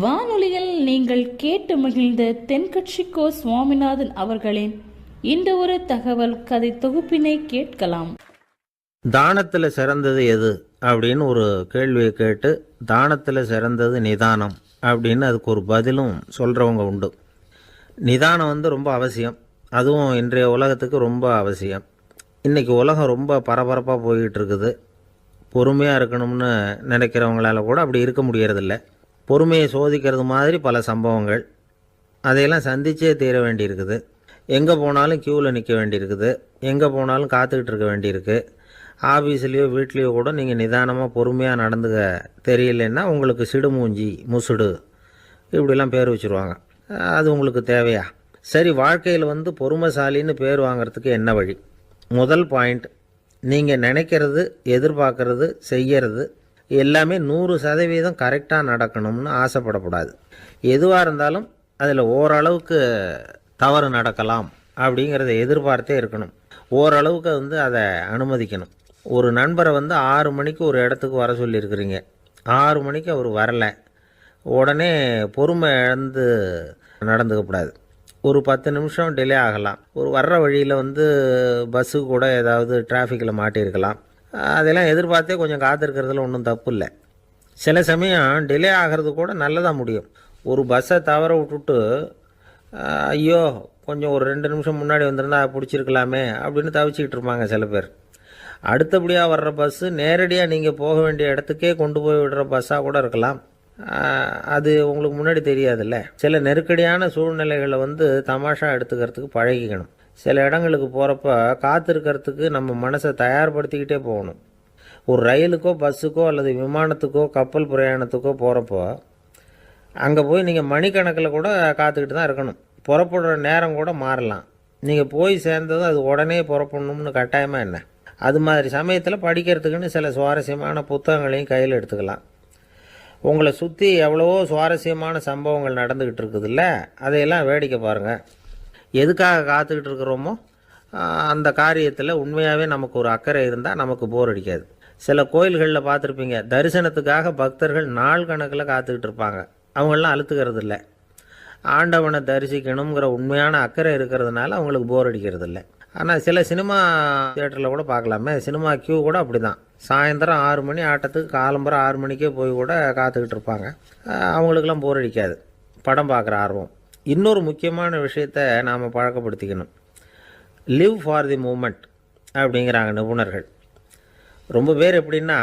வானொலியில் நீங்கள் கேட்டு மகிழ்ந்த தென்கட்சிக்கோ சுவாமிநாதன் அவர்களின் இந்த ஒரு தகவல் கதை தொகுப்பினை கேட்கலாம். தானத்தில் சிறந்தது எது அப்படின்னு ஒரு கேள்வியை கேட்டு, தானத்தில் சிறந்தது நிதானம் அப்படின்னு அதுக்கு ஒரு பதிலும் சொல்கிறவங்க உண்டு. நிதானம் ரொம்ப அவசியம். அதுவும் இன்றைய உலகத்துக்கு ரொம்ப அவசியம். இன்றைக்கி உலகம் ரொம்ப பரபரப்பாக போய்கிட்டு இருக்குது. பொறுமையாக இருக்கணும்னு நினைக்கிறவங்களால கூட அப்படி இருக்க முடியறதில்ல. பொறுமையை சோதிக்கிறது மாதிரி பல சம்பவங்கள், அதையெல்லாம் சந்திச்சே தீர வேண்டியிருக்குது. எங்கே போனாலும் க்யூவில் நிற்க வேண்டியிருக்குது. எங்கே போனாலும் காத்துக்கிட்டு இருக்க வேண்டியிருக்கு. ஆஃபீஸ்லேயோ வீட்லேயோ கூட நீங்கள் நிதானமாக பொறுமையாக நடந்துக்க தெரியலன்னா உங்களுக்கு சிடுமூஞ்சி, முசுடு இப்படிலாம் பேர் வச்சுருவாங்க. அது உங்களுக்கு தேவையா? சரி, வாழ்க்கையில் பொறுமைசாலின்னு பேர் வாங்கிறதுக்கு என்ன வழி? முதல் பாயிண்ட், நீங்கள் நினைக்கிறது, எதிர்பார்க்கறது, செய்கிறது எல்லாமே 100% கரெக்டாக நடக்கணும்னு ஆசைப்படக்கூடாது. எதுவாக இருந்தாலும் அதில் ஓரளவுக்கு தவறு நடக்கலாம் அப்படிங்கிறத எதிர்பார்த்தே இருக்கணும். ஓரளவுக்கு அதை அனுமதிக்கணும். ஒரு நண்பரை 6 மணிக்கு ஒரு இடத்துக்கு வர சொல்லியிருக்கிறீங்க. 6 மணிக்கு அவர் வரலை. உடனே பொறுமை இழந்து நடந்துக்கக்கூடாது. ஒரு 10 நிமிஷம் டிலே ஆகலாம். ஒரு வர்ற வழியில் பஸ்ஸு கூட ஏதாவது டிராஃபிக்கில் மாட்டியிருக்கலாம். அதெல்லாம் எதிர்பார்த்தே கொஞ்சம் காத்திருக்கிறதுல ஒன்றும் தப்பு இல்லை. சில சமயம் டிலே ஆகிறது கூட நல்லதாக முடியும். ஒரு பஸ்ஸை தவற விட்டுட்டு, ஐயோ கொஞ்சம் ஒரு 2 நிமிஷம் முன்னாடி வந்திருந்தா பிடிச்சிருக்கலாமே அப்படின்னு தவிச்சிக்கிட்டு இருப்பாங்க சில பேர். அடுத்தபடியாக வர்ற பஸ்ஸு நேரடியாக நீங்கள் போக வேண்டிய இடத்துக்கே கொண்டு போய் விடுற பஸ்ஸாக கூட இருக்கலாம். அது உங்களுக்கு முன்னாடி தெரியாதுல்ல. சில நெருக்கடியான சூழ்நிலைகளை தமாஷா எடுத்துக்கிறதுக்கு பழகிக்கணும். சில இடங்களுக்கு போகிறப்ப காத்திருக்கிறதுக்கு நம்ம மனசை தயார்படுத்திக்கிட்டே போகணும். ஒரு ரயிலுக்கோ பஸ்ஸுக்கோ அல்லது விமானத்துக்கோ கப்பல் பிரயாணத்துக்கோ போகிறப்போ அங்கே போய் நீங்கள் மணிக்கணக்கில் கூட காத்துக்கிட்டு தான் இருக்கணும். புறப்படுற நேரம் கூட மாறலாம். நீங்கள் போய் சேர்ந்ததும் அது உடனே புறப்படணும்னு கட்டாயமாக என்ன? அது மாதிரி சமயத்தில் படிக்கிறதுக்குன்னு சில சுவாரஸ்யமான புத்தகங்களையும் கையில் எடுத்துக்கலாம். உங்களை சுற்றி எவ்வளவோ சுவாரஸ்யமான சம்பவங்கள் நடந்துக்கிட்டு இருக்குதுல்ல, அதையெல்லாம் வேடிக்கை பாருங்கள். எதுக்காக காத்துக்கிட்டு இருக்கிறோமோ அந்த காரியத்தில் உண்மையாகவே நமக்கு ஒரு அக்கறை இருந்தால் நமக்கு போர் அடிக்காது. சில கோயில்களில் பார்த்துருப்பீங்க, தரிசனத்துக்காக பக்தர்கள் நாள் கணக்கில் காத்துக்கிட்டு இருப்பாங்க. அவங்களெலாம் அழுத்துக்கிறது இல்லை. ஆண்டவனை தரிசிக்கணுங்கிற உண்மையான அக்கறை இருக்கிறதுனால அவங்களுக்கு போர் அடிக்கிறது இல்லை. ஆனால் சில சினிமா தியேட்டரில் கூட பார்க்கலாமே, சினிமா கியூ கூட அப்படி தான். சாயந்தரம் 6 மணி ஆட்டத்துக்கு காலம்பரம் 6 மணிக்கே போய் கூட காத்துக்கிட்டு இருப்பாங்க. அவங்களுக்கெல்லாம் போர் அடிக்காது. படம் பார்க்குற ஆர்வம். இன்னொரு முக்கியமான விஷயத்தை நாம் பழக்கப்படுத்திக்கணும். லிவ் ஃபார் தி மூமெண்ட் அப்படிங்கிறாங்க நிபுணர்கள். ரொம்ப பேர் எப்படின்னா,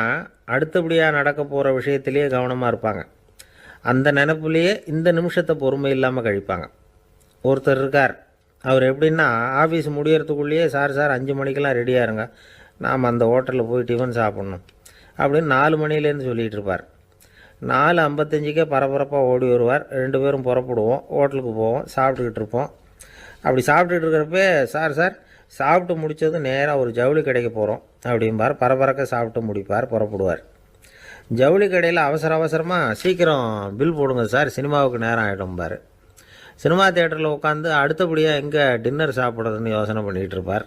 அடுத்தபடியாக நடக்க போகிற விஷயத்திலேயே கவனமாக இருப்பாங்க. அந்த நினைப்புலேயே இந்த நிமிஷத்தை பொறுமை இல்லாமல் கழிப்பாங்க. ஒருத்தர் இருக்கார், அவர் எப்படின்னா ஆஃபீஸ் முடியறதுக்குள்ளேயே சார் 5 மணிக்கெல்லாம் ரெடியாக இருங்க, நாம் அந்த ஹோட்டலில் போய் டிஃபன் சாப்பிட்ணும் அப்படின்னு 4 மணிலேருந்து சொல்லிகிட்டு இருப்பார். 4:55 பரபரப்பாக ஓடி வருவார். 2 பேரும் புறப்படுவோம், ஹோட்டலுக்கு போவோம், சாப்பிட்டுக்கிட்டு இருப்போம். அப்படி சாப்பிட்டுக்கிட்டு இருக்கிறப்ப சார் சாப்பிட்டு முடித்ததும் நேராக ஒரு ஜவுளி கடைக்கு போகிறோம் அப்படிம்பார். பரபரக்க சாப்பிட்டு முடிப்பார், புறப்படுவார். ஜவுளி கடையில் அவசரமாக சீக்கிரம் பில் போடுங்க சார், சினிமாவுக்கு நேரம் ஆகிடும்பார். சினிமா தியேட்டரில் உட்காந்து அடுத்தபடியாக எங்கே டின்னர் சாப்பிட்றதுன்னு யோசனை பண்ணிகிட்டு இருப்பார்.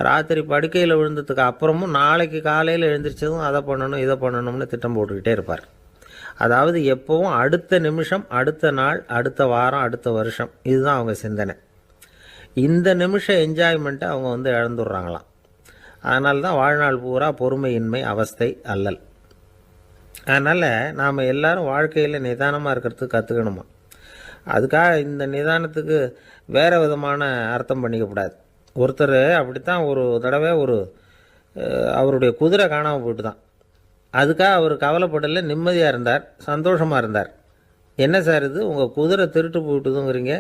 ராத்திரி படுக்கையில் விழுந்ததுக்கு அப்புறமும் நாளைக்கு காலையில் எழுந்திரிச்சதும் அதை பண்ணணும் இதை பண்ணணும்னு திட்டம் போட்டுக்கிட்டே இருப்பார். அதாவது எப்போவும் அடுத்த நிமிஷம், அடுத்த நாள், அடுத்த வாரம், அடுத்த வருஷம், இதுதான் அவங்க சிந்தனை. இந்த நிமிஷம் என்ஜாய்மெண்ட்டை அவங்க இழந்துடுறாங்களாம். அதனால தான் வாழ்நாள் பூரா பொறுமையின்மை, அவஸ்தை, அல்லல். அதனால் நாம் எல்லோரும் வாழ்க்கையில் நிதானமாக இருக்கிறதுக்கு கற்றுக்கணுமா. அதுக்காக இந்த நிதானத்துக்கு வேறு விதமான அர்த்தம் பண்ணிக்கக்கூடாது. ஒருத்தர் அப்படித்தான் ஒரு தடவை அவருடைய குதிரை காணாமல் போயிட்டு தான். அதுக்காக அவர் கவலைப்படலை, நிம்மதியாக இருந்தார், சந்தோஷமாக இருந்தார். என்ன சார் இது, உங்கள் குதிரை திருட்டு போயிட்டுதுங்கிறீங்க,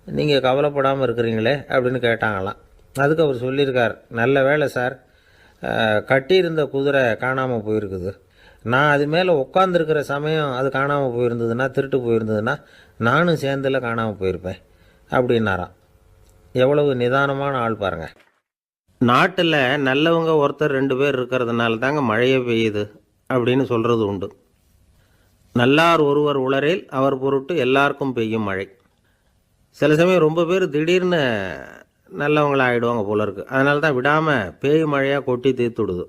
நீங்கள் கவலைப்படாமல் இருக்கிறீங்களே அப்படின்னு கேட்டாங்களாம். அதுக்கு அவர் சொல்லியிருக்கார், நல்ல வேலை சார், கட்டியிருந்த குதிரை காணாமல் போயிருக்குது. நான் அது மேலே உட்காந்துருக்கிற சமயம் அது காணாமல் போயிருந்ததுன்னா, திருட்டு போயிருந்ததுன்னா நானும் சேர்ந்தில் காணாமல் போயிருப்பேன் அப்படின்னாராம். எவ்வளவு நிதானமான ஆள் பாருங்கள். நாட்டில் நல்லவங்க ஒருத்தர் 2 பேர் இருக்கிறதுனால தாங்க மழையே பெய்யுது அப்படின்னு சொல்கிறது உண்டு. நல்லார் ஒருவர் உளரேல் அவர் பொருட்டு எல்லாருக்கும் பெய்யும் மழை. சில சமயம் ரொம்ப பேர் திடீர்னு நல்லவங்களாக ஆகிடுவாங்க போல இருக்குது. அதனால தான் விடாமல் பேய் மழையாக கொட்டி தீர்த்துடுது.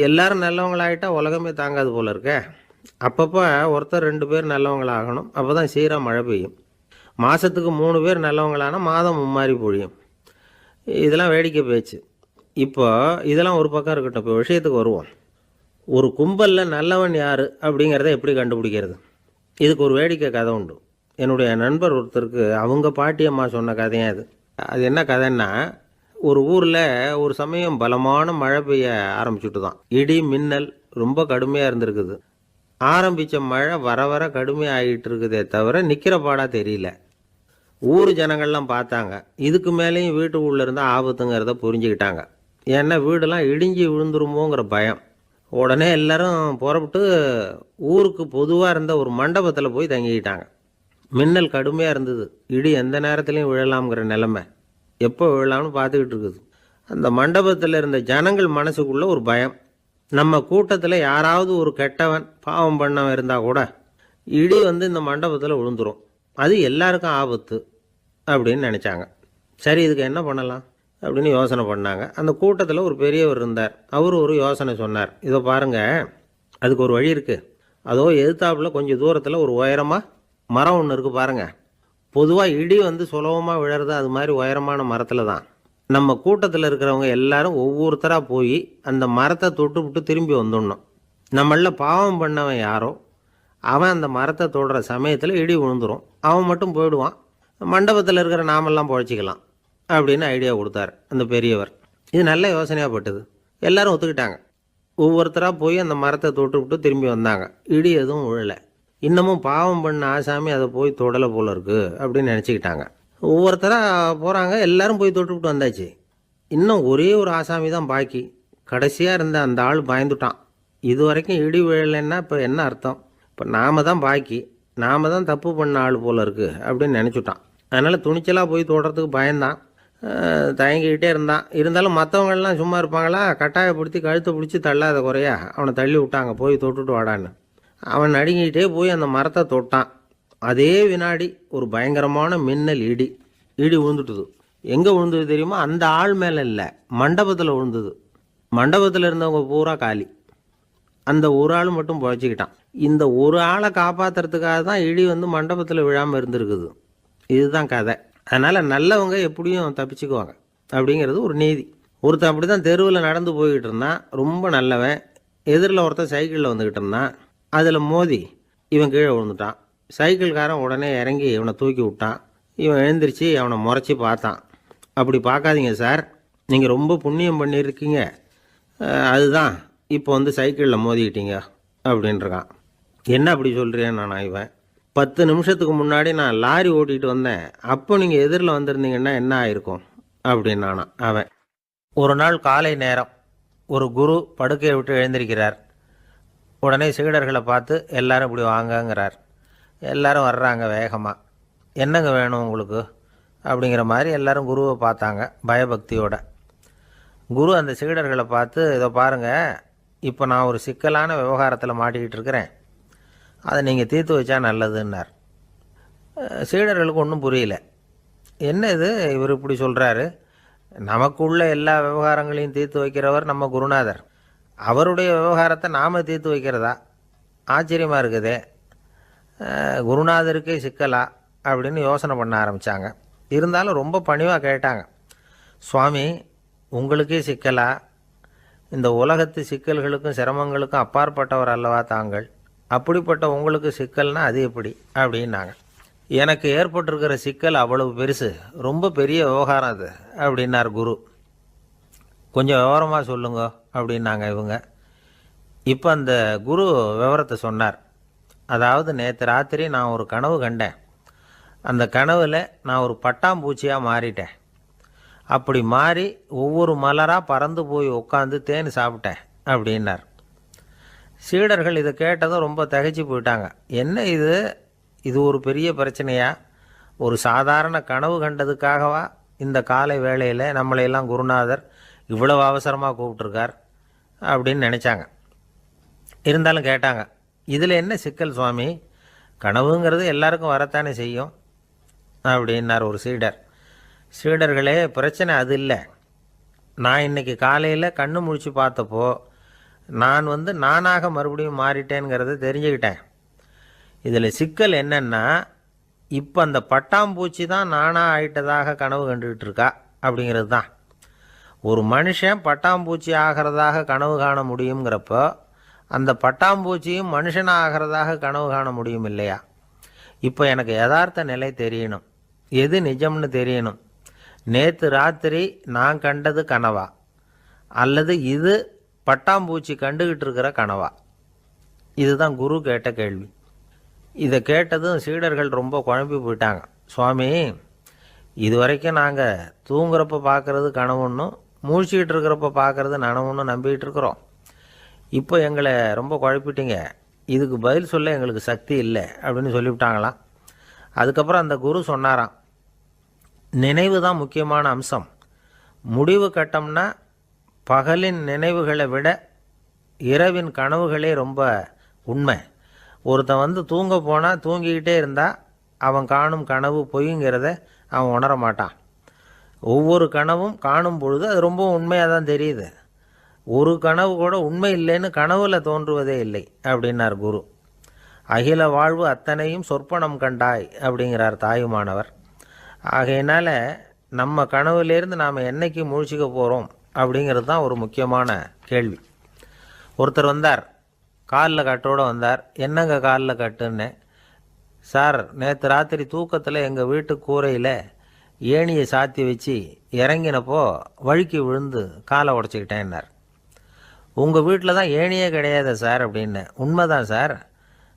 எல்லாரும் நல்லவங்களாகிட்டா உலகமே தாங்காது போல இருக்க. அப்பப்போ ஒருத்தர் 2 பேர் நல்லவங்களாகணும். அப்போ தான் சீராக மழை பெய்யும். மாதத்துக்கு 3 பேர் நல்லவங்களானா மாதம் மும்மாரி பொழியும். இதெல்லாம் வேடிக்கை பேச்சு. இப்போ இதெல்லாம் ஒரு பக்கம் இருக்கட்டும். இப்போ விஷயத்துக்கு வருவோம். ஒரு கும்பலில் நல்லவன் யார் அப்படிங்கிறத எப்படி கண்டுபிடிக்கிறது? இதுக்கு ஒரு வேடிக்கை கதை உண்டு. என்னுடைய நண்பர் ஒருத்தருக்கு அவங்க பாட்டியம்மா சொன்ன கதையும் அது. அது என்ன கதைன்னா, ஒரு ஊரில் ஒரு சமயம் பலமான மழை பெய்ய ஆரம்பிச்சுட்டு தான். இடி மின்னல் ரொம்ப கடுமையாக இருந்திருக்குது. ஆரம்பித்த மழை வர வர கடுமையாகிட்டு இருக்குதே தவிர நிற்கிற பாடாக தெரியல. ஊர் ஜனங்கள்லாம் பார்த்தாங்க. இதுக்கு மேலேயும் வீட்டு உள்ளே இருந்தால் ஆபத்துங்கிறத புரிஞ்சுக்கிட்டாங்க. ஏன்னா வீடெல்லாம் இடிஞ்சு விழுந்துருமோங்கிற பயம். உடனே எல்லாரும் புறப்பட்டு ஊருக்கு பொதுவாக இருந்த ஒரு மண்டபத்தில் போய் தங்கிக்கிட்டாங்க. மின்னல் கடுமையாக இருந்தது. இடி எந்த நேரத்துலையும் விழலாம்ங்கிற நிலைமை. எப்போ விழலாம்னு பார்த்துக்கிட்டு இருக்குது. அந்த மண்டபத்தில் இருந்த ஜனங்கள் மனசுக்குள்ளே ஒரு பயம். நம்ம கூட்டத்தில் யாராவது ஒரு கெட்டவன் பாவம் பண்ணவன் இருந்தால் கூட இடி வந்து இந்த மண்டபத்தில் விழுந்துரும், அது எல்லாருக்கும் ஆபத்து அப்படின்னு நினச்சாங்க. சரி, இதுக்கு என்ன பண்ணலாம் அப்படின்னு யோசனை பண்ணாங்க. அந்த கூட்டத்தில் ஒரு பெரியவர் இருந்தார். அவர் ஒரு யோசனை சொன்னார். இதோ பாருங்கள், அதுக்கு ஒரு வழி இருக்குது. அதோ எதிர்த்தாப்பில் கொஞ்சம் தூரத்தில் ஒரு உயரமாக மரம் ஒன்று இருக்குது பாருங்கள். பொதுவாக இடி வந்து சுலபமாக விழறது அது மாதிரி உயரமான மரத்தில் தான். நம்ம கூட்டத்தில் இருக்கிறவங்க எல்லாரும் ஒவ்வொருத்தராக போய் அந்த மரத்தை தொட்டு விட்டு திரும்பி வந்துடணும். நம்மளில் பாவம் பண்ணவன் யாரோ அவன் அந்த மரத்தை தொடுற சமயத்தில் இடி விழுந்துடும். அவன் மட்டும் போயிடுவான். மண்டபத்தில் இருக்கிற நாமெல்லாம் பொழைச்சிக்கலாம் அப்படின்னு ஐடியா கொடுத்தார் அந்த பெரியவர். இது நல்ல யோசனையாக பட்டது. எல்லாரும் ஒத்துக்கிட்டாங்க. ஒவ்வொருத்தராக போய் அந்த மரத்தை தொட்டு விட்டு திரும்பி வந்தாங்க. இடி எதுவும் விழலை. இன்னமும் பாவம் பண்ண ஆசாமி அதை போய் தொடலை போல இருக்குது அப்படின்னு நினச்சிக்கிட்டாங்க. ஒவ்வொருத்தராக போகிறாங்க. எல்லாரும் போய் தொட்டு விட்டு வந்தாச்சு. இன்னும் ஒரே ஒரு ஆசாமி தான் பாக்கி. கடைசியாக இருந்த அந்த ஆள் பயந்துட்டான். இது வரைக்கும் இடி விழலைன்னா இப்போ என்ன அர்த்தம்? இப்போ நாம் தான் பாக்கி, நாம் தான் தப்பு பண்ண ஆள் போல இருக்குது அப்படின்னு நினச்சிட்டான். அதனால் துணிச்சலாக போய் தொடுறதுக்கு பயந்தான். தயங்கிக்கிட்டே இருந்தான். இருந்தாலும் மற்றவங்கள்லாம் சும்மா இருப்பாங்களா? கட்டாயப்படுத்தி கழுத்தை பிடிச்சி தள்ளாத குறையா அவனை தள்ளி விட்டாங்க. போய் தொட்டுட்டு வாடான்னு. அவன் நடுங்கிக்கிட்டே போய் அந்த மரத்தை தொட்டான். அதே வினாடி ஒரு பயங்கரமான மின்னல் இடி விழுந்துட்டுது. எங்கே விழுந்தது தெரியுமா? அந்த ஆள் மேலே இல்லை, மண்டபத்தில் விழுந்தது. மண்டபத்தில் இருந்தவங்க பூரா காலி. அந்த ஒரு ஆள் மட்டும் புழைச்சிக்கிட்டான். இந்த ஒரு ஆளை காப்பாற்றுறதுக்காக தான் இடி வந்து மண்டபத்தில் விழாமல் இருந்திருக்குது. இதுதான் கதை. அதனால் நல்லவங்க எப்படியும் தப்பிச்சுக்குவாங்க அப்படிங்கிறது ஒரு நீதி. ஒருத்தன் அப்படி தான் தெருவில் நடந்து போய்கிட்டு இருந்தான். ரொம்ப நல்லவன். எதிரில் ஒருத்தன் சைக்கிளில் வந்துக்கிட்டு இருந்தான். அதில் மோதி இவன் கீழே விழுந்துட்டான். சைக்கிள்காரன் உடனே இறங்கி இவனை தூக்கி விட்டான். இவன் எழுந்திரிச்சு அவனை முறைச்சி பார்த்தான். அப்படி பார்க்காதீங்க சார், நீங்கள் ரொம்ப புண்ணியம் பண்ணியிருக்கீங்க, அதுதான் இப்போ வந்து சைக்கிளில் மோதிக்கிட்டீங்க அப்படின்றான். என்ன அப்படி சொல்கிறேன் நான்? இவன் 10 நிமிஷத்துக்கு முன்னாடி நான் லாரி ஓட்டிகிட்டு வந்தேன், அப்போ நீங்கள் எதிரில் வந்திருந்தீங்கன்னா என்ன ஆயிருக்கும் அப்படின்னானான் அவன். ஒரு நாள் காலை நேரம் ஒரு குரு படுக்கையை விட்டு எழுந்திருக்கிறார். உடனே சீடர்களை பார்த்து எல்லாரும் இப்படி வாங்கங்கிறார். எல்லாரும் வர்றாங்க வேகமாக. என்னங்க வேணும் உங்களுக்கு அப்படிங்கிற மாதிரி எல்லாரும் குருவை பார்த்தாங்க பயபக்தியோட. குரு அந்த சீடர்களை பார்த்து, இதை பாருங்கள், இப்போ நான் ஒரு சிக்கலான விவகாரத்தில் மாட்டிக்கிட்டு இருக்கிறேன், அதை நீங்கள் தீர்த்து வச்சா நல்லதுன்னார். சீடர்களுக்கு ஒன்றும் புரியல. என்ன இது இவர் இப்படி சொல்கிறாரு? நமக்குள்ள எல்லா விவகாரங்களையும் தீர்த்து வைக்கிறவர் நம்ம குருநாதர். அவருடைய விவகாரத்தை நாம் தீர்த்து வைக்கிறதா? ஆச்சரியமாக இருக்குதே, குருநாதருக்கே சிக்கலா அப்படின்னு யோசனை பண்ண ஆரம்பித்தாங்க. இருந்தாலும் ரொம்ப பணிவாக கேட்டாங்க, சுவாமி உங்களுக்கே சிக்கலா? இந்த உலகத்து சிக்கல்களுக்கும் சிரமங்களுக்கும் அப்பாற்பட்டவர் அல்லவா தாங்கள்? அப்படிப்பட்ட உங்களுக்கு சிக்கல்னா அது எப்படி அப்படின்னாங்க. எனக்கு ஏற்பட்டிருக்கிற சிக்கல் அவ்வளவு பெருசு, ரொம்ப பெரிய விவகாரம் அது அப்படின்னார் குரு. கொஞ்சம் விவரமாக சொல்லுங்க அப்படின்னாங்க இவங்க. இப்போ அந்த குரு விவரத்தை சொன்னார். அதாவது நேற்று ராத்திரி நான் ஒரு கனவு கண்டேன். அந்த கனவில் நான் ஒரு பட்டாம்பூச்சியாக மாறிட்டேன். அப்படி மாறி ஒவ்வொரு மலராக பறந்து போய் உட்காந்து தேன் சாப்பிட்டேன் அப்படின்னார். சீடர்கள் இதை கேட்டதும் ரொம்ப திகைச்சு போயிட்டாங்க. என்ன இது ஒரு பெரிய பிரச்சனையா? ஒரு சாதாரண கனவு கண்டதுக்காகவா இந்த காலை வேளையில் நம்மளையெல்லாம் குருநாதர் இவ்வளவு அவசரமாக கூப்பிட்ருக்கார் அப்படின்னு நினச்சாங்க. இருந்தாலும் கேட்டாங்க, இதில் என்ன சிக்கல் சுவாமி? கனவுங்கிறது எல்லாருக்கும் வரத்தானே செய்யும் அப்படின்னார் ஒரு சீடர். சீடர்களே, பிரச்சனை அது இல்லை. நான் இன்றைக்கி காலையில் கண்ணு முழிச்சு பார்த்தப்போ நான் வந்து நானாக மறுபடியும் மாறிட்டேங்கிறத தெரிஞ்சுக்கிட்டேன். இதில் சிக்கல் என்னென்னா, இப்போ அந்த பட்டாம்பூச்சி தான் நானாக ஆயிட்டதாக கனவு கண்டுகிட்டு இருக்கா அப்படிங்கிறது தான். ஒரு மனுஷன் பட்டாம்பூச்சி ஆகிறதாக கனவு காண முடியுங்கிறப்போ அந்த பட்டாம்பூச்சியும் மனுஷனாக ஆகிறதாக கனவு காண முடியும் இல்லையா? இப்போ எனக்கு யதார்த்த நிலை தெரியணும், எது நிஜம்னு தெரியணும். நேற்று ராத்திரி நான் கண்டது கனவா, அல்லது இது பட்டாம்பூச்சி கண்டுகிட்டு இருக்கிற கனவா? இதுதான் குரு கேட்ட கேள்வி. இதை கேட்டதும் சீடர்கள் ரொம்ப குழம்பி போயிட்டாங்க. சுவாமி, இது வரைக்கும் நாங்கள் தூங்குறப்ப பார்க்குறது கனவுன்னும் மூழ்கிட்டு இருக்கிறப்ப பார்க்குறது நனவுன்னு நம்பிக்கிட்டு இருக்கிறோம். இப்போ எங்களை ரொம்ப குழப்பிட்டீங்க, இதுக்கு பதில் சொல்ல எங்களுக்கு சக்தி இல்லை அப்படின்னு சொல்லிவிட்டாங்களாம். அதுக்கப்புறம் அந்த குரு சொன்னாராம், நினைவு தான் முக்கியமான அம்சம். முடிவு கட்டம்னா பகலின் நினைவுகளை விட இரவின் கனவுகளே ரொம்ப உண்மை. ஒருத்தன் வந்து தூங்க போனால் தூங்கிக்கிட்டே இருந்தால் அவன் காணும் கனவு பொய்ங்கிறத அவன் உணர மாட்டான். ஒவ்வொரு கனவும் காணும் பொழுது அது ரொம்ப உண்மையாக தான் தெரியுது. ஒரு கனவு கூட உண்மை இல்லைன்னு கனவுல தோன்றுவதே இல்லை அப்படின்னார் குரு. அகில வாழ்வு அத்தனையும் சொற்பனம் கண்டாய் அப்படிங்கிறார் தாயுமானவர். ஆகையினால நம்ம கனவுலேருந்து நாம் என்னைக்கு முழிச்சிக்க போகிறோம் அப்படிங்கிறது தான் ஒரு முக்கியமான கேள்வி. ஒருத்தர் வந்தார், காலில் கட்டோடு வந்தார். என்னங்க காலில் கட்டுன்னு? சார், நேற்று ராத்திரி தூக்கத்தில் எங்கள் வீட்டு கூரையில் ஏணியை சாத்தி வச்சு இறங்கினப்போ வழுக்கி விழுந்து காலை உடச்சிக்கிட்டேன்னார். உங்கள் வீட்டில் தான் ஏணியே கிடையாது சார் அப்படின்னு. உண்மைதான் சார்,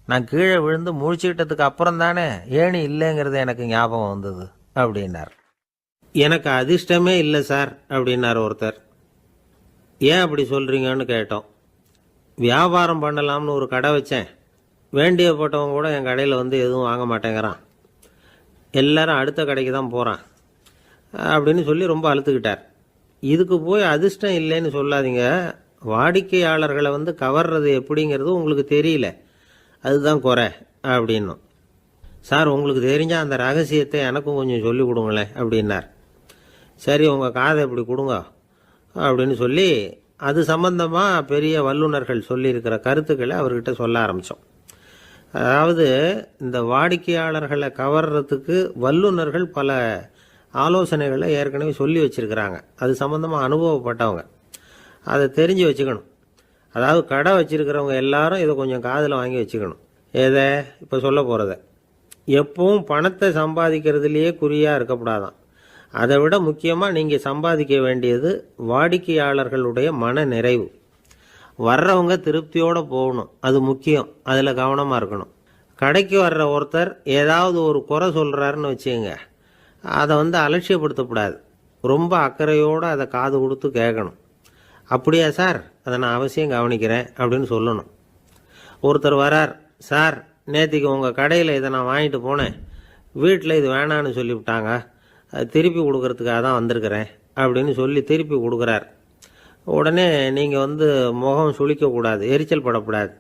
நான் கீழே விழுந்து முழிச்சுக்கிட்டதுக்கு அப்புறம் தானே ஏணி இல்லைங்கிறது எனக்கு ஞாபகம் வந்தது அப்படின்னார். எனக்கு அதிர்ஷ்டமே இல்லை சார் அப்படின்னார் ஒருத்தர். ஏன் அப்படி சொல்கிறீங்கன்னு கேட்டோம். வியாபாரம் பண்ணலாம்னு ஒரு கடை வச்சேன், வேண்டியப்பட்டவங்க கூட என் கடையில் வந்து எதுவும் வாங்க மாட்டேங்கிறான், எல்லாரும் அடுத்த கடைக்கு தான் போகிறான் அப்படின்னு சொல்லி ரொம்ப அழுத்துக்கிட்டார். இதுக்கு போய் அதிர்ஷ்டம் இல்லைன்னு சொல்லாதீங்க, வாடிக்கையாளர்களை வந்து கவர்றது எப்படிங்கிறது உங்களுக்கு தெரியல, அதுதான் குறை அப்படின்னும். சார், உங்களுக்கு தெரிஞ்சால் அந்த ரகசியத்தை எனக்கும் கொஞ்சம் சொல்லி கொடுங்களேன் அப்படின்னார். சரி, உங்கள் காதை இப்படி கொடுங்க அப்படின்னு சொல்லி அது சம்பந்தமாக பெரிய வல்லுநர்கள் சொல்லியிருக்கிற கருத்துக்களை அவர்கிட்ட சொல்ல ஆரம்பித்தோம். அதாவது இந்த வாடிக்கையாளர்களை கவர்றதுக்கு வல்லுநர்கள் பல ஆலோசனைகளை ஏற்கனவே சொல்லி வச்சுருக்கிறாங்க. அது சம்பந்தமாக அனுபவப்பட்டவங்க, அதை தெரிஞ்சு வச்சுக்கணும். அதாவது கடை வச்சுருக்கிறவங்க எல்லாரும் இதை கொஞ்சம் காதில் வாங்கி வச்சுக்கணும். எதை இப்போ சொல்ல போகிறத. எப்பவும் பணத்தை சம்பாதிக்கிறதுலையே குறியாக இருக்கக்கூடாதான். அதை விட முக்கியமாக நீங்கள் சம்பாதிக்க வேண்டியது வாடிக்கையாளர்களுடைய மன நிறைவு. வர்றவங்க திருப்தியோடு போகணும், அது முக்கியம், அதில் கவனமாக இருக்கணும். கடைக்கு வர்ற ஒருத்தர் ஏதாவது ஒரு குறை சொல்கிறாருன்னு வச்சுங்க, அதை வந்து அலட்சியப்படுத்தக்கூடாது, ரொம்ப அக்கறையோடு அதை காது கொடுத்து கேட்கணும். அப்படியா சார், அதை நான் அவசியம் கவனிக்கிறேன் அப்படின்னு சொல்லணும். ஒருத்தர் வரார், சார் நேற்றுக்கு உங்கள் கடையில் இதை நான் வாங்கிட்டு போனேன், வீட்டில் இது வேணான்னு சொல்லிவிட்டாங்க, அது திருப்பி கொடுக்கறதுக்காக தான் வந்திருக்கிறேன் அப்படின்னு சொல்லி திருப்பி கொடுக்குறார். உடனே நீங்கள் வந்து முகம் சுளிக்கக்கூடாது, எரிச்சல் படக்கூடாது.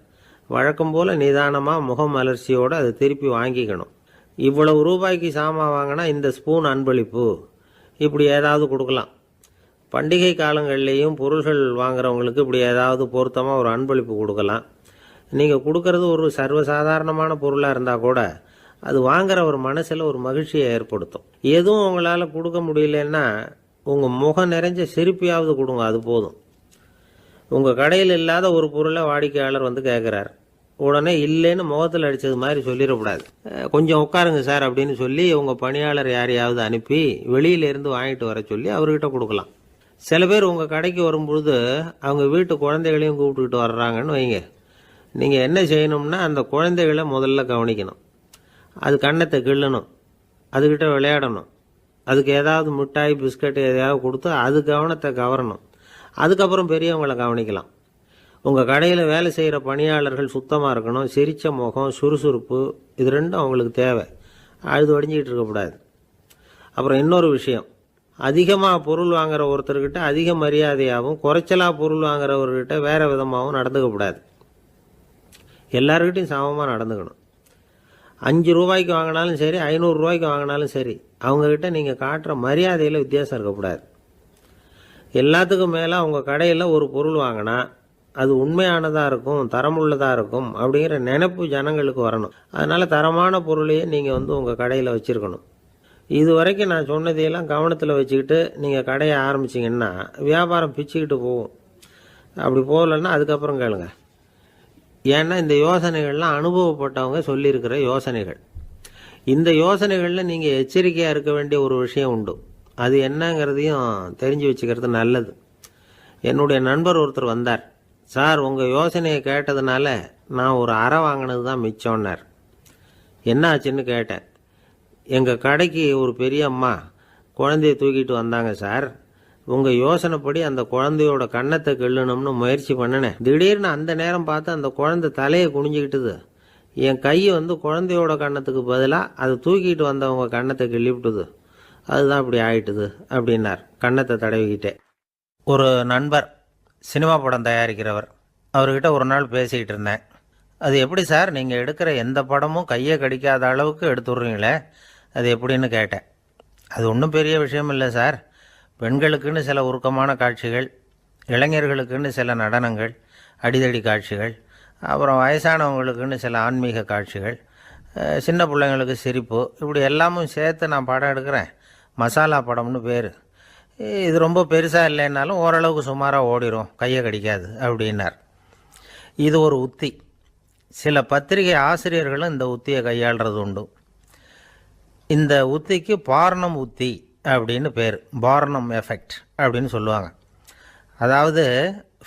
வழக்கம் போல் நிதானமாக முகம் அலர்ச்சியோடு அதை திருப்பி வாங்கிக்கணும். இவ்வளவு ரூபாய்க்கு சாமான் வாங்கினா இந்த ஸ்பூன் அன்பளிப்பு, இப்படி ஏதாவது கொடுக்கலாம். பண்டிகை காலங்கள்லேயும் பொருள்கள் வாங்குறவங்களுக்கு இப்படி ஏதாவது பொருத்தமாக ஒரு அன்பளிப்பு கொடுக்கலாம். நீங்கள் கொடுக்கறது ஒரு சர்வசாதாரணமான பொருளாக இருந்தால் கூட அது வாங்குற ஒரு மனசில் ஒரு மகிழ்ச்சியை ஏற்படுத்தும். எதுவும் உங்களால் கொடுக்க முடியலன்னா உங்கள் முகம் நிறைஞ்ச சிரிப்பையாவது கொடுங்க, அது போதும். உங்கள் கடையில் இல்லாத ஒரு பொருளை வாடிக்கையாளர் வந்து கேட்குறார், உடனே இல்லைன்னு முகத்தில் அடித்தது மாதிரி சொல்லிடக்கூடாது. கொஞ்சம் உட்காருங்க சார் அப்படின்னு சொல்லி உங்கள் பணியாளர் யாரையாவது அனுப்பி வெளியிலேருந்து வாங்கிட்டு வர சொல்லி அவர்கிட்ட கொடுக்கலாம். சில பேர் உங்கள் கடைக்கு வரும்பொழுது அவங்க வீட்டு குழந்தைகளையும் கூப்பிட்டுக்கிட்டு வர்றாங்கன்னு வைங்க. நீங்கள் என்ன செய்யணும்னா அந்த குழந்தைகளை முதல்ல கவனிக்கணும். அது கண்ணத்தை கிள்ளணும், அதுக்கிட்ட விளையாடணும், அதுக்கு ஏதாவது மிட்டாய் பிஸ்கட் எதையாவது கொடுத்து அது கவனத்தை கவரணும். அதுக்கப்புறம் பெரியவங்களை கவனிக்கலாம். உங்கள் கடையில் வேலை செய்கிற பணியாளர்கள் சுத்தமாக இருக்கணும், சிரித்த முகம், சுறுசுறுப்பு, இது ரெண்டும் அவங்களுக்கு தேவை. அழுது வடிஞ்சிக்கிட்டு இருக்கக்கூடாது. அப்புறம் இன்னொரு விஷயம், அதிகமாக பொருள் வாங்குகிற ஒருத்தர்கிட்ட அதிக மரியாதையாகவும் குறைச்சலாக பொருள் வாங்குறவர்கிட்ட வேறு விதமாகவும் நடந்துக்கக்கூடாது. எல்லாருக்கிட்டையும் சமமாக நடந்துக்கணும். 5 ரூபாய்க்கு வாங்கினாலும் சரி, 500 ரூபாய்க்கு வாங்கினாலும் சரி, அவங்கக்கிட்ட நீங்கள் காட்டுற மரியாதையில் வித்தியாசம் இருக்கக்கூடாது. எல்லாத்துக்கும் மேலே உங்கள் கடையில் ஒரு பொருள் வாங்கினா அது உண்மையானதாக இருக்கும், தரமுள்ளதாக இருக்கும் அப்படிங்கிற நினைப்பு ஜனங்களுக்கு வரணும். அதனால் தரமான பொருளையே நீங்கள் வந்து உங்கள் கடையில் வச்சுருக்கணும். இது வரைக்கும் நான் சொன்னதையெல்லாம் கவனத்தில் வச்சுக்கிட்டு நீங்கள் கடையை ஆரம்பிச்சிங்கன்னா வியாபாரம் பிச்சுக்கிட்டு போகும். அப்படி போகலன்னா அதுக்கப்புறம் கேளுங்க. ஏன்னா இந்த யோசனைகள்லாம் அனுபவப்பட்டவங்க சொல்லியிருக்கிற யோசனைகள். இந்த யோசனைகளில் நீங்கள் எச்சரிக்கையாக இருக்க வேண்டிய ஒரு விஷயம் உண்டு. அது என்னங்கிறதையும் தெரிஞ்சு வச்சுக்கிறது நல்லது. என்னுடைய நண்பர் ஒருத்தர் வந்தார். சார், உங்கள் யோசனையை கேட்டதுனால நான் ஒரு அறை வாங்கினது தான் மிச்சம்னார். என்ன ஆச்சுன்னு கேட்டேன். எங்கள் கடைக்கு ஒரு பெரிய அம்மா குழந்தைய தூக்கிட்டு வந்தாங்க சார். உங்கள் யோசனைப்படி அந்த குழந்தையோட கன்னத்தை கிள்ளணும்னு முயற்சி பண்ணினேன். திடீர்னு அந்த நேரம் பார்த்து அந்த குழந்தை தலையை குனிஞ்சிக்கிட்டுது. என் கையை வந்து குழந்தையோட கன்னத்துக்கு பதிலாக அதை தூக்கிட்டு வந்தவங்க கன்னத்தை கிள்ளி விட்டுது. அதுதான் இப்படி ஆயிட்டுது அப்படின்னார் கன்னத்தை தடவிக்கிட்டே. ஒரு நண்பர் சினிமா படம் தயாரிக்கிறவர், அவர்கிட்ட ஒரு நாள் பேசிக்கிட்டு இருந்தேன். அது எப்படி சார், நீங்கள் எடுக்கிற எந்த படமும் கையை கடிக்காத அளவுக்கு எடுத்துடுறீங்களே, அது எப்படின்னு கேட்டேன். அது ஒன்றும் பெரிய விஷயம் இல்லை சார். பெண்களுக்குன்னு சில உருக்கமான காட்சிகள், இளைஞர்களுக்குன்னு சில நடனங்கள், அடிதடி காட்சிகள், அப்புறம் வயசானவங்களுக்குன்னு சில ஆன்மீக காட்சிகள், சின்ன பிள்ளைங்களுக்கு சிரிப்பு, இப்படி எல்லாமும் சேர்த்து நான் படம் எடுக்கிறேன். மசாலா படம்னு பேர். இது ரொம்ப பெருசாக இல்லைன்னாலும் ஓரளவுக்கு சுமாராக ஓடிடும், கையை கடிக்காது அப்படின்னார். இது ஒரு உத்தி. சில பத்திரிகை ஆசிரியர்களும் இந்த உத்தியை கையாளுறது உண்டு. இந்த உத்திக்கு பார்னம் உத்தி அப்படின்னு பேர். பார்னம் எஃபெக்ட் அப்படின்னு சொல்லுவாங்க. அதாவது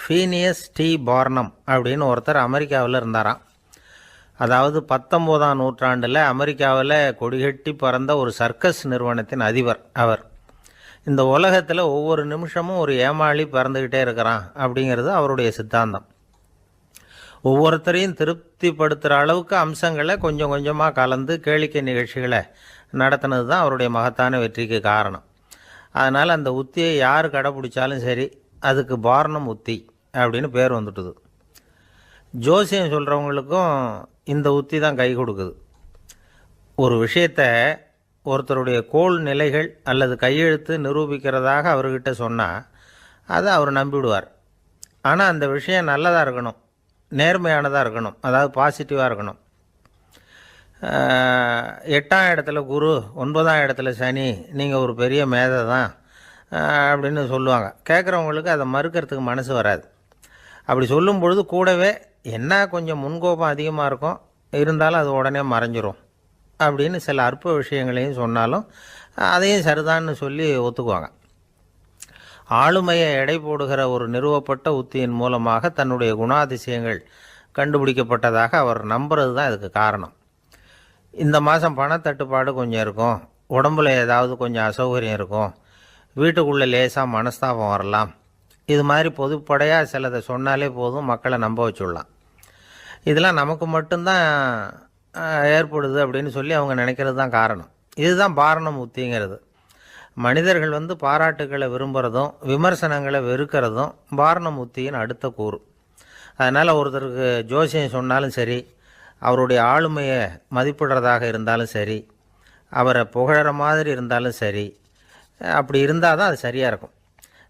ஃபீனியஸ் டி பார்னம் அப்படின்னு ஒருத்தர் அமெரிக்காவில் இருந்தாராம். அதாவது 19ஆம் நூற்றாண்டில் அமெரிக்காவில் கொடிகட்டி பறந்த ஒரு சர்க்கஸ் நிறுவனத்தின் அதிபர் அவர். இந்த உலகத்தில் ஒவ்வொரு நிமிஷமும் ஒரு ஏமாளி பறந்துக்கிட்டே இருக்கிறான் அப்படிங்கிறது அவருடைய சித்தாந்தம். ஒவ்வொருத்தரையும் திருப்திப்படுத்துகிற அளவுக்கு அம்சங்களை கொஞ்சம் கொஞ்சமாக கலந்து கேளிக்கை நிகழ்ச்சிகளை நடத்தினது தான் அவருடைய மகத்தான வெற்றிக்கு காரணம். அதனால் அந்த உத்தியை யார் கடைப்பிடிச்சாலும் சரி, அதுக்கு பார்னம் உத்தி அப்படின்னு பேர் வந்துட்டுது. ஜோசியம் சொல்கிறவங்களுக்கும் இந்த உத்தி தான் கை கொடுக்குது. ஒரு விஷயத்தை ஒருத்தருடைய கோள் நிலைகள் அல்லது கையெழுத்து நிரூபிக்கிறதாக அவர்கிட்ட சொன்னால் அதை அவர் நம்பிவிடுவார். ஆனால் அந்த விஷயம் நல்லதாக இருக்கணும், நேர்மையானதாக இருக்கணும், அதாவது பாசிட்டிவாக இருக்கணும். 8ஆம் இடத்துல குரு, 9ஆம் இடத்துல சனி, நீங்கள் ஒரு பெரிய மேதை தான் அப்படின்னு சொல்லுவாங்க. கேட்குறவங்களுக்கு அதை மறுக்கிறதுக்கு மனசு வராது. அப்படி சொல்லும் பொழுது கூடவே என்ன கொஞ்சம் முன்கோபம் அதிகமாக இருக்கும், இருந்தாலும் அது உடனே மறைஞ்சிரும் அப்படின்னு சில அற்ப விஷயங்களையும் சொன்னாலும் அதையும் சரிதான்னு சொல்லி ஒத்துக்குவாங்க. ஆளுமையை எடை போடுகிற ஒரு நிறுவப்பட்ட உத்தியின் மூலமாக தன்னுடைய குணாதிசயங்கள் கண்டுபிடிக்கப்பட்டதாக அவர் நம்புறது தான் இதுக்கு காரணம். இந்த மாதம் பணத்தட்டுப்பாடு கொஞ்சம் இருக்கும், உடம்புல ஏதாவது கொஞ்சம் அசௌகரியம் இருக்கும், வீட்டுக்குள்ளே லேசாக மனஸ்தாபம் வரலாம், இது மாதிரி பொதுப்படையாக சிலதை சொன்னாலே போதும், மக்களை நம்ப வச்சுடலாம். இதெல்லாம் நமக்கு மட்டும்தான் ஏற்படுது அப்படின்னு சொல்லி அவங்க நினைக்கிறது தான் காரணம். இதுதான் பார்னம் உத்திங்கிறது. மனிதர்கள் வந்து பாராட்டுக்களை விரும்புகிறதும் விமர்சனங்களை வெறுக்கிறதும் பார்னம் உத்தியின் அடுத்த கூறு. அதனால் ஒருத்தருக்கு ஜோசியம் சொன்னாலும் சரி, அவருடைய ஆளுமையை மதிப்பிடுறதாக இருந்தாலும் சரி, அவரை புகழற மாதிரி இருந்தாலும் சரி, அப்படி இருந்தால் தான் அது சரியாக இருக்கும்.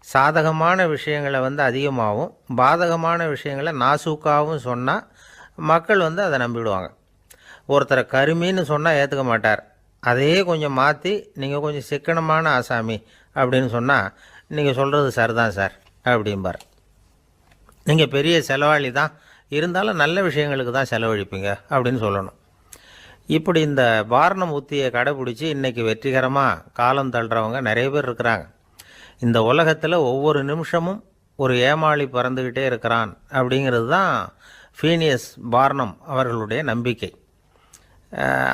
சாதகமான விஷயங்களை வந்து அதிகமாகவும் பாதகமான விஷயங்களை நாசூக்காகவும் சொன்னால் மக்கள் வந்து அதை நம்பிவிடுவாங்க. ஒருத்தரை கருமின்னு சொன்னால் ஏற்றுக்க மாட்டார். அதையே கொஞ்சம் மாற்றி நீங்கள் கொஞ்சம் சிக்கனமான ஆசாமி அப்படின்னு சொன்னால் நீங்கள் சொல்கிறது சரிதான் சார் அப்படிம்பார். நீங்கள் பெரிய செலவாளி தான், இருந்தாலும் நல்ல விஷயங்களுக்கு தான் செலவழிப்பீங்க அப்படின்னு சொல்லணும். இப்படி இந்த பார்னம் உத்தியை கடைப்பிடிச்சி இன்றைக்கி வெற்றிகரமாக காலம் தள்ளுறவங்க நிறைய பேர் இருக்கிறாங்க. இந்த உலகத்தில் ஒவ்வொரு நிமிஷமும் ஒரு ஏமாளி பறந்துக்கிட்டே இருக்கிறான் அப்படிங்கிறது தான் ஃபீனியஸ் பார்னம் அவர்களுடைய நம்பிக்கை.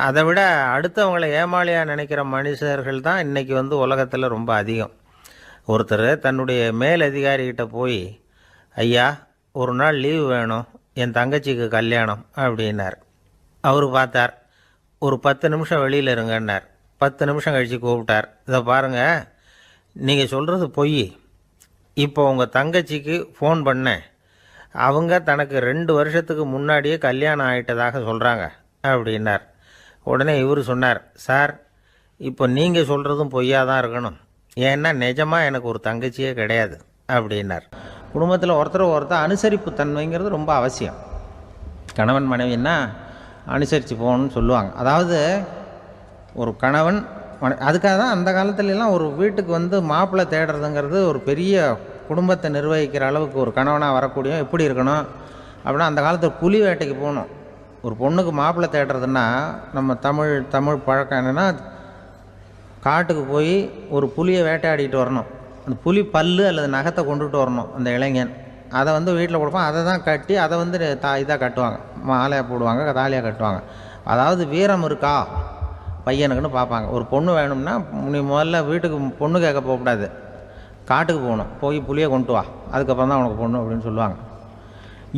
அதை விட அடுத்தவங்களை ஏமாளியாக நினைக்கிற மனுஷர்கள் தான் இன்றைக்கி வந்து உலகத்தில் ரொம்ப அதிகம். ஒருத்தர் தன்னுடைய மேலதிகாரிகிட்ட போய், ஐயா ஒரு நாள் லீவு வேணும், என் தங்கச்சிக்கு கல்யாணம் அப்படின்னார். அவர் பார்த்தார், ஒரு 10 நிமிஷம் வெளியில் இருங்கன்னார். 10 நிமிஷம் கழித்து கூப்பிட்டார். இதை பாருங்கள், நீங்கள் சொல்கிறது பொய். இப்போ உங்கள் தங்கச்சிக்கு ஃபோன் பண்ணேன், அவங்க தனக்கு 2 வருஷத்துக்கு முன்னாடியே கல்யாணம் ஆகிட்டதாக சொல்கிறாங்க அப்படின்னார். உடனே இவர் சொன்னார், சார் இப்போ நீங்கள் சொல்கிறதும் பொய்யாக தான் இருக்கணும், ஏன்னா நிஜமாக எனக்கு ஒரு தங்கச்சியே கிடையாது அப்படின்னார். குடும்பத்தில் ஒருத்தர் அனுசரிப்பு தன்மைங்கிறது ரொம்ப அவசியம். கணவன் மனைவின்னா அனுசரித்து போகணும்னு சொல்லுவாங்க. அதாவது ஒரு கணவன் அதுக்காக தான் அந்த காலத்துலலாம் ஒரு வீட்டுக்கு வந்து மாப்பிள்ளை தேடுறதுங்கிறது ஒரு பெரிய குடும்பத்தை நிர்வகிக்கிற அளவுக்கு ஒரு கணவனாக வரக்கூடிய எப்படி இருக்கணும் அப்படின்னா, அந்த காலத்தில் புலி வேட்டைக்கு போகணும். ஒரு பொண்ணுக்கு மாப்பிள்ளை தேடுறதுன்னா நம்ம தமிழ் பழக்கம் என்னென்னா, காட்டுக்கு போய் ஒரு புலியை வேட்டையாடிட்டு வரணும். அந்த புலி பல்லு அல்லது நகத்தை கொண்டுட்டு வரணும் அந்த இளைஞன். அதை வந்து வீட்டில் கொடுப்பான். அதை தான் கட்டி அதை வந்து இதாக கட்டுவாங்க, மாலையாக போடுவாங்க, தாலியாக கட்டுவாங்க. அதாவது வீரம் இருக்கா பையனுக்குன்னு பார்ப்பாங்க. ஒரு பொண்ணு வேணும்னா நீ முதல்ல வீட்டுக்கு பொண்ணு கேட்க போகக்கூடாது, காட்டுக்கு போகணும், போய் புளியை கொண்டு வா, அதுக்கப்புறம் தான் உனக்கு பொண்ணு அப்படின்னு சொல்லுவாங்க.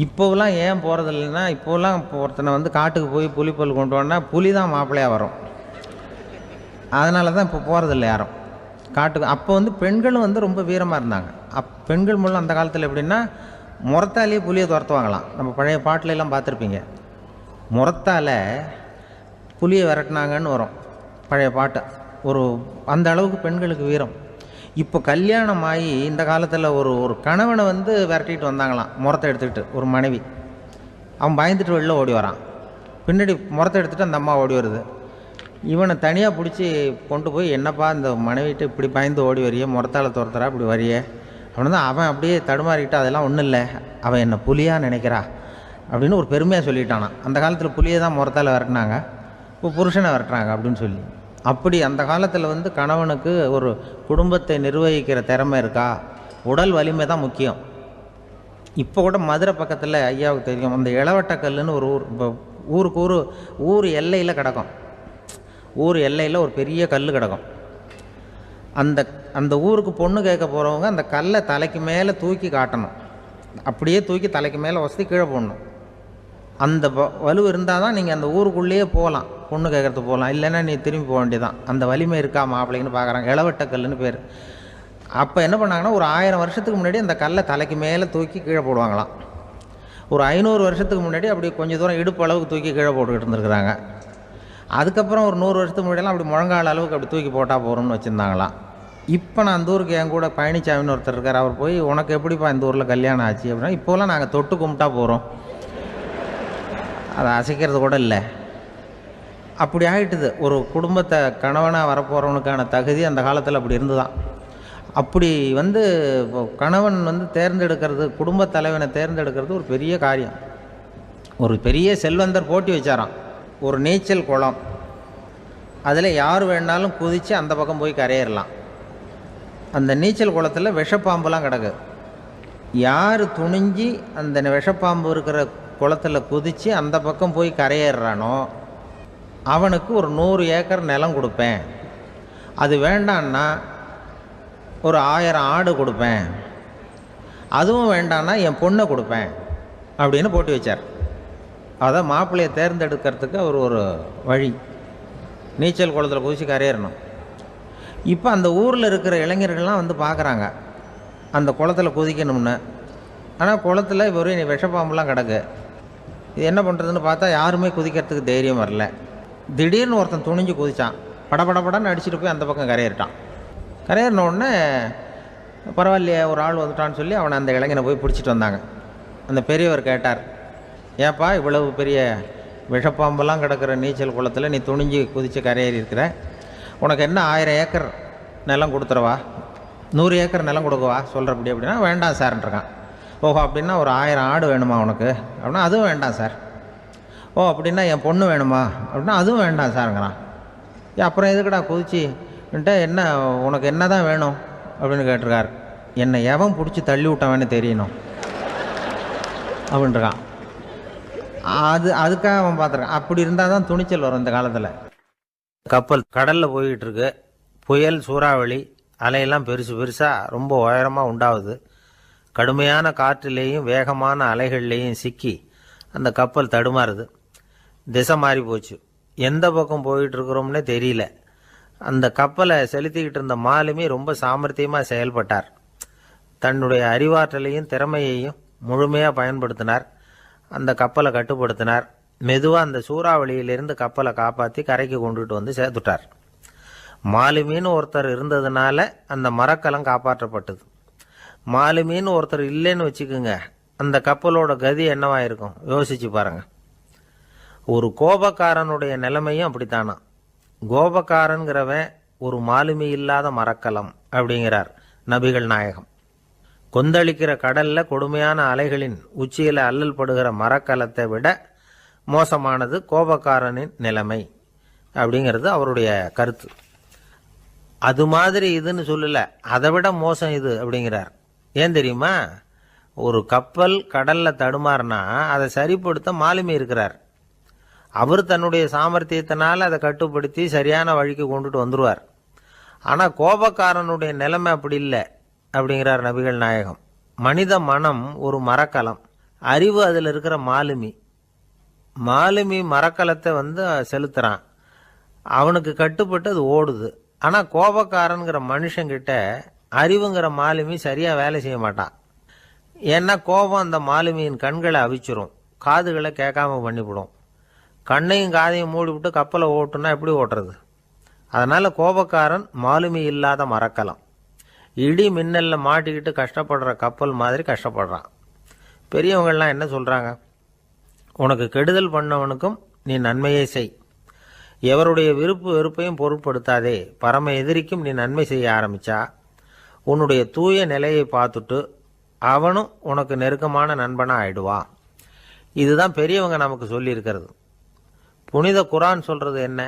இப்போவெல்லாம் ஏன் போகிறது இல்லைன்னா, இப்போலாம் ஒருத்தனை வந்து காட்டுக்கு போய் புலிப்பல் கொண்டு வான்னா புலி தான் மாப்பிள்ளையாக வரும். அதனால தான் இப்போ போகிறதில்ல யாரும் காட்டுக்கு. அப்போ வந்து பெண்களும் வந்து ரொம்ப வீரமாக இருந்தாங்க. பெண்கள் மூலம் அந்த காலத்தில் எப்படின்னா, முறத்தாலேயே புலியை துரத்துவாங்களாம். நம்ம பழைய பாட்டிலெல்லாம் பார்த்துருப்பீங்க, முறத்தால் புலியை விரட்டினாங்கன்னு வரும் பழைய பாட்டு. ஒரு அந்த அளவுக்கு பெண்களுக்கு வீரம். இப்போ கல்யாணம் ஆகி இந்த காலத்தில் ஒரு கணவனை வந்து விரட்டிட்டு வந்தாங்களாம் முறத்தை எடுத்துக்கிட்டு. ஒரு மனைவி அவன் பயந்துட்டு வெளில ஓடி வரான், பின்னாடி முறத்தை எடுத்துகிட்டு அந்த அம்மா ஓடி வருது. இவனை தனியாக பிடிச்சி கொண்டு போய், என்னப்பா இந்த மனைவிட்டு இப்படி பயந்து ஓடி வரையே, முறத்தால் துரத்துறா இப்படி வரையே அப்படின்னு தான் அவன் அப்படியே தடுமாறிக்கிட்டு, அதெல்லாம் ஒன்றும் இல்லை, அவன் என்னை புலியாக நினைக்கிறா அப்படின்னு ஒரு பெருமையாக சொல்லிட்டானான். அந்த காலத்தில் புலியை தான் முறத்தால் விரட்டினாங்க, இப்போ புருஷனை விரட்டுறாங்க அப்படின்னு சொல்லி. அப்படி அந்த காலத்தில் வந்து கணவனுக்கு ஒரு குடும்பத்தை நிர்வகிக்கிற திறமை இருக்கா, உடல் வலிமை தான் முக்கியம். இப்போ கூட மதுரை பக்கத்தில் ஐயாவுக்கு தெரியும், அந்த இளவட்டக்கல்லுன்னு ஒரு ஊர். இப்போ ஊர் எல்லையில் கிடக்கும். ஊர் எல்லையில் ஒரு பெரிய கல் கிடக்கும். அந்த ஊருக்கு பொண்ணு கேட்க போகிறவங்க அந்த கல்லை தலைக்கு மேலே தூக்கி காட்டணும். அப்படியே தூக்கி தலைக்கு மேலே வசதி கீழே போடணும். அந்த வலு இருந்தால் தான் நீங்கள் அந்த ஊருக்குள்ளேயே போகலாம், பொண்ணு கேட்குறதுக்கு போகலாம். இல்லைன்னா நீ திரும்பி போக வேண்டியதான். அந்த வலிமை இருக்கா மாப்பிள்ளைன்னு பார்க்குறாங்க. இளவட்டக்கல்லுன்னு பேர். அப்போ என்ன பண்ணாங்கன்னா, ஒரு 1000 வருஷத்துக்கு முன்னாடி அந்த கல்லை தலைக்கு மேலே தூக்கி கீழே போடுவாங்களாம். ஒரு 500 வருஷத்துக்கு முன்னாடி அப்படி கொஞ்சம் தூரம் இடுப்பு அளவுக்கு தூக்கி கீழே போட்டுக்கிட்டு இருந்துருக்குறாங்க. அதுக்கப்புறம் ஒரு 100 வருஷத்துக்கு முன்னாடியெல்லாம் அப்படி முழங்கால அளவுக்கு அப்படி தூக்கி போட்டால் போகிறோம்னு வச்சுருந்தாங்களாம். இப்போ நான் அந்த ஊருக்கு என் கூட பழனிசாமின்னு ஒருத்தர் இருக்கார். அவர் போய், உனக்கு எப்படிப்பா இந்த ஊரில் கல்யாணம் ஆச்சு அப்படின்னா, இப்போலாம் நாங்கள் தொட்டு கும்பிட்டா போகிறோம், அதை அசைக்கிறது கூட இல்லை. அப்படி ஆகிட்டுது. ஒரு குடும்பத்தை கணவனாக வரப்போகிறவனுக்கான தகுதி அந்த காலத்தில் அப்படி இருந்துதான். அப்படி வந்து கணவன் வந்து தேர்ந்தெடுக்கிறது, குடும்பத் தலைவனை தேர்ந்தெடுக்கிறது ஒரு பெரிய காரியம். ஒரு பெரிய செல்வந்தர் போட்டி வச்சாராம். ஒரு நீச்சல் குளம், அதில் யார் வேணாலும் குதித்து அந்த பக்கம் போய் கரையேறலாம். அந்த நீச்சல் குளத்தில் விஷப்பாம்புலாம் கிடக்கு. யார் துணிஞ்சி அந்த விஷப்பாம்பு இருக்கிற குளத்தில் குதித்து அந்த பக்கம் போய் கரையேறானோ அவனுக்கு ஒரு 100 ஏக்கர் நிலம் கொடுப்பேன், அது வேண்டான்னா ஒரு 1000 ஆடு கொடுப்பேன், அதுவும் வேண்டான்னா என் பொண்ணை கொடுப்பேன் அப்படின்னு போட்டி வச்சார். அதான் மாப்பிள்ளையை தேர்ந்தெடுக்கிறதுக்கு அவர் ஒரு வழி, நீச்சல் குளத்தில் குதித்து கரையேறணும். இப்போ அந்த ஊரில் இருக்கிற இளைஞர்கள்லாம் வந்து பார்க்குறாங்க அந்த குளத்தில் குதிக்கணும்னு. ஆனால் குளத்தில் ஒரு விஷப்பாம்புலாம் கிடக்கு. இது என்ன பண்ணுறதுன்னு பார்த்தா யாருமே குதிக்கிறதுக்கு தைரியம் வரல. திடீர்னு ஒருத்தன் துணிஞ்சு குதித்தான், படபடன்னு அடிச்சுட்டு போய் அந்த பக்கம் கரையேறிட்டான். கரையேறின உடனே பரவாயில்லையே ஒரு ஆள் வந்துட்டான்னு சொல்லி அவனை அந்த இளைஞனை போய் பிடிச்சிட்டு வந்தாங்க. அந்த பெரியவர் கேட்டார், ஏப்பா இவ்வளவு பெரிய விஷப்பாம்பெல்லாம் கிடக்கிற நீச்சல் குளத்தில் நீ துணிஞ்சு குதித்து கரையேறி இருக்கிற, உனக்கு என்ன 1000 ஏக்கர் நிலம் கொடுத்துறவா, 100 ஏக்கர் நிலம் கொடுக்கவா சொல்கிறப்படி அப்படின்னா, வேண்டாம் சார்ன்றான். ஓஹோ அப்படின்னா ஒரு 1000 ஆடு வேணுமா உனக்கு அப்படின்னா, அதுவும் வேண்டாம் சார். ஓ அப்படின்னா என் பொண்ணு வேணுமா அப்படின்னா, அதுவும் வேண்டாம் சாருங்கிறான். அப்புறம் எதுக்குடா குதிச்சுன்ட்டு, என்ன உனக்கு என்ன தான் வேணும் அப்படின்னு கேட்டிருக்கார். என்னை எவன் பிடிச்சி தள்ளி விட்டவன்னு தெரியணும் அப்படின்ட்டுருக்கான். அதுக்காக அவன் பார்த்துருக்கான். அப்படி இருந்தால் தான் துணிச்சல் வரும் இந்த காலத்தில். கப்பல் கடலில் போய்கிட்டு இருக்கு, புயல் சூறாவளி அலையெல்லாம் பெருசாக ரொம்ப உயரமாக உண்டாகுது. கடுமையான காற்றிலேயும் வேகமான அலைகள்லேயும் சிக்கி அந்த கப்பல் தடுமாறுது. திசை மாறி போச்சு, எந்த பக்கம் போயிட்டுருக்குறோம்னே தெரியல. அந்த கப்பலை செலுத்திக்கிட்டு இருந்த மாலுமி ரொம்ப சாமர்த்தியமாக செயல்பட்டார். தன்னுடைய அறிவாற்றலையும் திறமையையும் முழுமையாக பயன்படுத்தினார். அந்த கப்பலை கட்டுப்படுத்தினார். மெதுவாக அந்த சூறாவளியிலிருந்து கப்பலை காப்பாற்றி கரைக்கு கொண்டுட்டு வந்து சேர்த்துட்டார். மாலுமின்னு ஒருத்தர் இருந்ததுனால அந்த மரக்கலம் காப்பாற்றப்பட்டது. மாலுமின்னு ஒருத்தர் இல்லைன்னு வச்சுக்கோங்க, அந்த கப்பலோட கதி என்னவா இருக்கும் யோசிச்சு பாருங்க. ஒரு கோபக்காரனுடைய நிலைமையும் அப்படித்தானா. கோபக்காரன்கிறவன் ஒரு மாலுமி இல்லாத மரக்கலம் அப்படிங்கிறார் நபிகள் நாயகம். கொந்தளிக்கிற கடல்ல கொடுமையான அலைகளின் உச்சியில அல்லல் படுகிற மரக்கலத்தை விட மோசமானது கோபக்காரனின் நிலைமை அப்படிங்கிறது அவருடைய கருத்து. அது மாதிரி இதுன்னு சொல்லல, அதை விட மோசம் இது அப்படிங்கிறார். ஏன் தெரியுமா? ஒரு கப்பல் கடல்ல தடுமாறினா அதை சரிப்படுத்த மாலுமி இருக்கிறார். அவர் தன்னுடைய சாமர்த்தியத்தினால் அதை கட்டுப்படுத்தி சரியான வழிக்கு கொண்டுட்டு வந்துடுவார். ஆனால் கோபக்காரனுடைய நிலைமை அப்படி இல்லை அப்படிங்கிறார் நபிகள் நாயகம். மனித மனம் ஒரு மரக்கலம், அறிவு அதில் இருக்கிற மாலுமி. மாலுமி மரக்கலத்தை செலுத்துறான், அவனுக்கு கட்டுப்பட்டு அது ஓடுது. ஆனால் கோபக்காரனுங்கிற மனுஷங்கிட்ட அறிவுங்கிற மாலுமி சரியாக வேலை செய்ய மாட்டான். ஏன்னா கோபம் அந்த மாலுமியின் கண்களை அவிச்சிரும், காதுகளை கேட்காம பண்ணிவிடும். கண்ணையும் காதையும் மூடிவிட்டு கப்பலை ஓட்டுனா எப்படி ஓட்டுறது? அதனால் கோபக்காரன் மாலுமி இல்லாத மரக்கலம். இடி மின்னல்ல மாட்டிக்கிட்டு கஷ்டப்படுற கப்பல் மாதிரி கஷ்டப்படுறான். பெரியவங்கள்லாம் என்ன சொல்கிறாங்க? உனக்கு கெடுதல் பண்ணவனுக்கும் நீ நன்மையை செய், எவருடைய விருப்பு வெறுப்பையும் பொருட்படுத்தாதே. பரம எதிரிக்கும் நீ நன்மை செய்ய ஆரம்பிச்சா உன்னுடைய தூய நிலையை பார்த்துட்டு அவனும் உனக்கு நெருக்கமான நண்பனாக ஆயிடுவான். இதுதான் பெரியவங்க நமக்கு சொல்லியிருக்கிறது. புனித குரான் சொல்றது என்ன?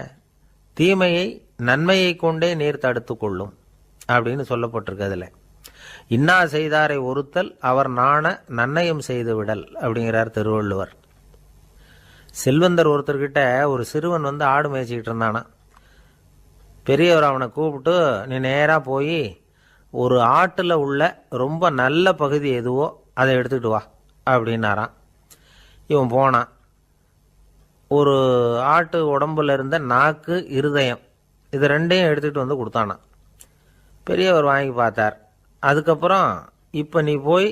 தீமையை நன்மையை கொண்டே நீர் தடுத்து கொள்ளும் அப்படின்னு சொல்லப்பட்டிருக்கு. அதில் இன்னா செய்தாரை ஒருத்தல் அவர் நாண நன்னயம் செய்து விடல் அப்படிங்கிறார் திருவள்ளுவர். செல்வந்தர் ஒருத்தர்கிட்ட ஒரு சிறுவன் ஆடு மேய்ச்சிக்கிட்டு இருந்தானா. பெரியவர் அவனை கூப்பிட்டு, நீ நேராக போய் ஒரு ஆட்டில் உள்ள ரொம்ப நல்ல பகுதி எதுவோ அதை எடுத்துக்கிட்டு வா அப்படின்னாரான். இவன் போனான். ஒரு ஆட்டு உடம்புல இருந்த நாக்கு, இருதயம், இது ரெண்டையும் எடுத்துகிட்டு கொடுத்தானான். பெரியவர் வாங்கி பார்த்தார். அதுக்கப்புறம் இப்போ நீ போய்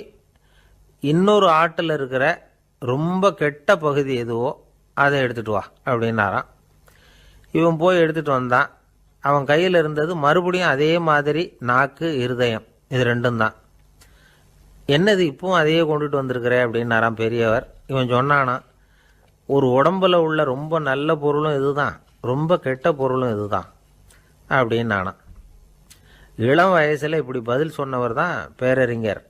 இன்னொரு ஆட்டில் இருக்கிற ரொம்ப கெட்ட பகுதி எதுவோ அதை எடுத்துகிட்டு வா அப்படின்னாரான். இவன் போய் எடுத்துகிட்டு வந்தான். அவன் கையில் இருந்தது மறுபடியும் அதே மாதிரி நாக்கு, இருதயம், இது ரெண்டும் தான். என்னது இப்பவும் அதையே கொண்டுட்டு வந்திருக்கிற அப்படின்னாரான் பெரியவர். இவன் சொன்னானா, ஒரு உடம்புல உள்ள ரொம்ப நல்ல பொருளும் இதுதான், ரொம்ப கெட்ட பொருளும் இதுதான் அப்படின்னானா. இளம் வயசில் இப்படி பதில் சொன்னவர் தான் பேரறிஞர்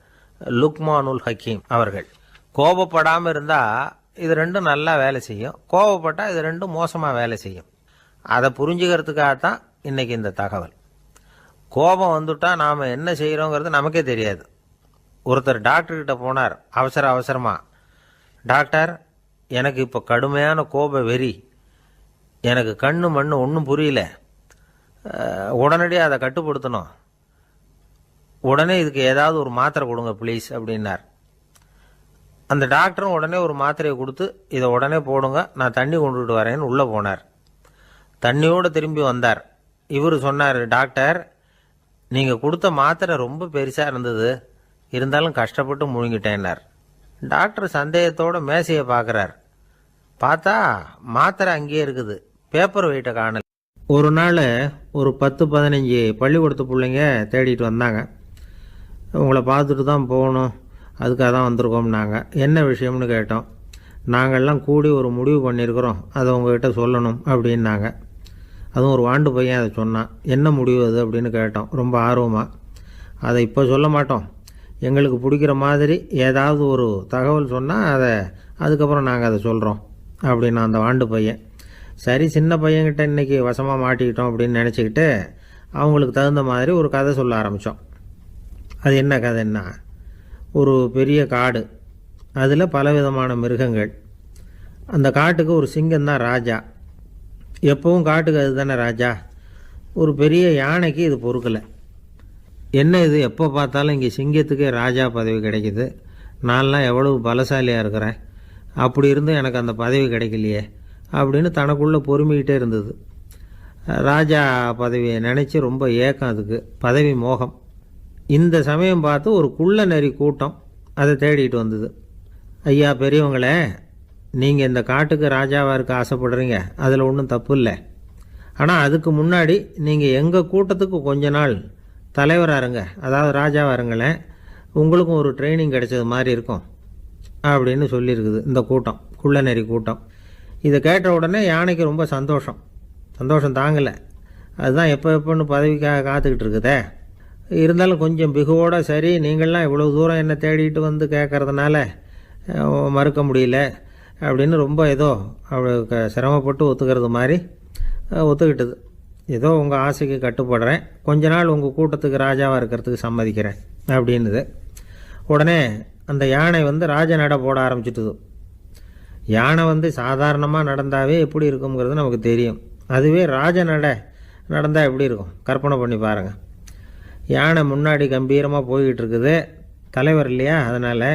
லுக்மானுல் ஹக்கீம் அவர்கள். கோபப்படாமல் இருந்தால் இது ரெண்டும் நல்லா வேலை செய்யும், கோபப்பட்டால் இது ரெண்டும் மோசமாக வேலை செய்யும். அதை புரிஞ்சுக்கிறதுக்காகத்தான் இன்னைக்கு இந்த தகவல். கோபம் வந்துட்டா நாம் என்ன செய்கிறோங்கிறது நமக்கே தெரியாது. ஒருத்தர் டாக்டர்கிட்ட போனார் அவசரமாக. டாக்டர், எனக்கு இப்போ கடுமையான கோப வெறி, எனக்கு கண்ணு மண்ணு ஒன்றும் புரியல, உடனடியாக அதை கட்டுப்படுத்தணும், உடனே இதுக்கு ஏதாவது ஒரு மாத்திரை கொடுங்க ப்ளீஸ் அப்படின்னார். அந்த டாக்டரும் உடனே ஒரு மாத்திரையை கொடுத்து, இதை உடனே போடுங்க, நான் தண்ணி கொண்டுட்டு வரேன்னு உள்ளே போனார். தண்ணியோடு திரும்பி வந்தார். இவர் சொன்னார், டாக்டர், நீங்கள் கொடுத்த மாத்திரை ரொம்ப பெருசாக இருந்தது, இருந்தாலும் கஷ்டப்பட்டு முழுங்கிட்டேன்னார். டாக்டர் சந்தேகத்தோடு மேசையை பார்க்குறார். பார்த்தா மாத்திரை அங்கேயே இருக்குது, பேப்பர் வெயிட்டை காணல. ஒரு நாள் ஒரு 10-15 பள்ளிக்கூடத்து பிள்ளைங்க தேடிட்டு வந்தாங்க. உங்களை பார்த்துட்டு தான் போகணும், அதுக்காக தான் வந்திருக்கோம்னாங்க. என்ன விஷயம்னு கேட்டோம். நாங்கள்லாம் கூடி ஒரு முடிவு பண்ணியிருக்கிறோம், அதை உங்ககிட்ட சொல்லணும் அப்படின்னாங்க. அதுவும் ஒரு வாண்டு பையன் அதை சொன்னான். என்ன முடிவு அது அப்படின்னு கேட்டோம் ரொம்ப ஆர்வமாக. அதை இப்போ சொல்ல மாட்டோம், எங்களுக்கு பிடிக்கிற மாதிரி ஏதாவது ஒரு தகவல் சொன்னால் அதுக்கப்புறம் நாங்கள் அதை சொல்கிறோம் அப்படின்னா அந்த வாண்டு பையன். சரி, சின்ன பையன்கிட்ட இன்றைக்கி வசமாக மாட்டிக்கிட்டோம் அப்படின்னு நினச்சிக்கிட்டு அவங்களுக்கு தகுந்த மாதிரி ஒரு கதை சொல்ல ஆரம்பித்தோம். அது என்ன கதைன்னா, ஒரு பெரிய காடு, அதில் பலவிதமான மிருகங்கள். அந்த காட்டுக்கு ஒரு சிங்கம்தான் ராஜா. எப்பவும் காட்டுக்கு அது தானே ராஜா. ஒரு பெரிய யானைக்கு இது பொறுக்கலை. என்ன இது, எப்போ பார்த்தாலும் இங்கே சிங்கத்துக்கே ராஜா பதவி கிடைக்கிது, நான்லாம் எவ்வளவு பலசாலியாக இருக்கிறேன், அப்படி இருந்தும் எனக்கு அந்த பதவி கிடைக்கலையே அப்படின்னு தனக்குள்ளே பொறுமிக்கிட்டே இருந்தது. ராஜா பதவியை நினச்சி ரொம்ப ஏக்கம், அதுக்கு பதவி மோகம். இந்த சமயம் பார்த்து ஒரு குள்ள நெறி கூட்டம் அதை தேடிட்டு வந்தது. ஐயா பெரியவங்களே, நீங்கள் இந்த காட்டுக்கு ராஜாவாக இருக்க ஆசைப்படுறீங்க, அதில் ஒன்றும் தப்பு இல்லை. ஆனால் அதுக்கு முன்னாடி நீங்கள் எங்கள் கூட்டத்துக்கு கொஞ்ச நாள் தலைவராக இருங்க, அதாவது ராஜாவாக இருங்களேன், உங்களுக்கும் ஒரு ட்ரைனிங் கிடைச்சது மாதிரி இருக்கும் அப்படின்னு சொல்லியிருக்குது இந்த கூட்டம், குள்ளநெறி கூட்டம். இதை கேட்ட உடனே யானைக்கு ரொம்ப சந்தோஷம் தாங்கலை. அதுதான் எப்போன்னு பதவிக்காக காத்துக்கிட்டு இருக்குதே. இருந்தாலும் கொஞ்சம் பிகுவோட, சரி நீங்கள்லாம் இவ்வளோ தூரம் என்னை தேடிட்டு வந்து கேட்குறதுனால மறுக்க முடியல அப்படின்னு ரொம்ப ஏதோ அவளுக்கு சிரமப்பட்டு ஒத்துக்கிறது மாதிரி ஒத்துக்கிட்டது. ஏதோ உங்கள் ஆசைக்கு கட்டுப்படுறேன், கொஞ்ச நாள் உங்கள் கூட்டத்துக்கு ராஜாவாக இருக்கிறதுக்கு சம்மதிக்கிறேன் அப்படின்னுது. உடனே அந்த யானை வந்து ராஜ நடை போட ஆரம்பிச்சிட்டுது. யானை வந்து சாதாரணமாக நடந்தாவே எப்படி இருக்குங்கிறது நமக்கு தெரியும். அதுவே ராஜ நடை நடந்தால் எப்படி இருக்கும் கற்பனை பண்ணி பாருங்கள். யானை முன்னாடி கம்பீரமாக போய்கிட்டு இருக்குது, தலைவர் இல்லையா, அதனால்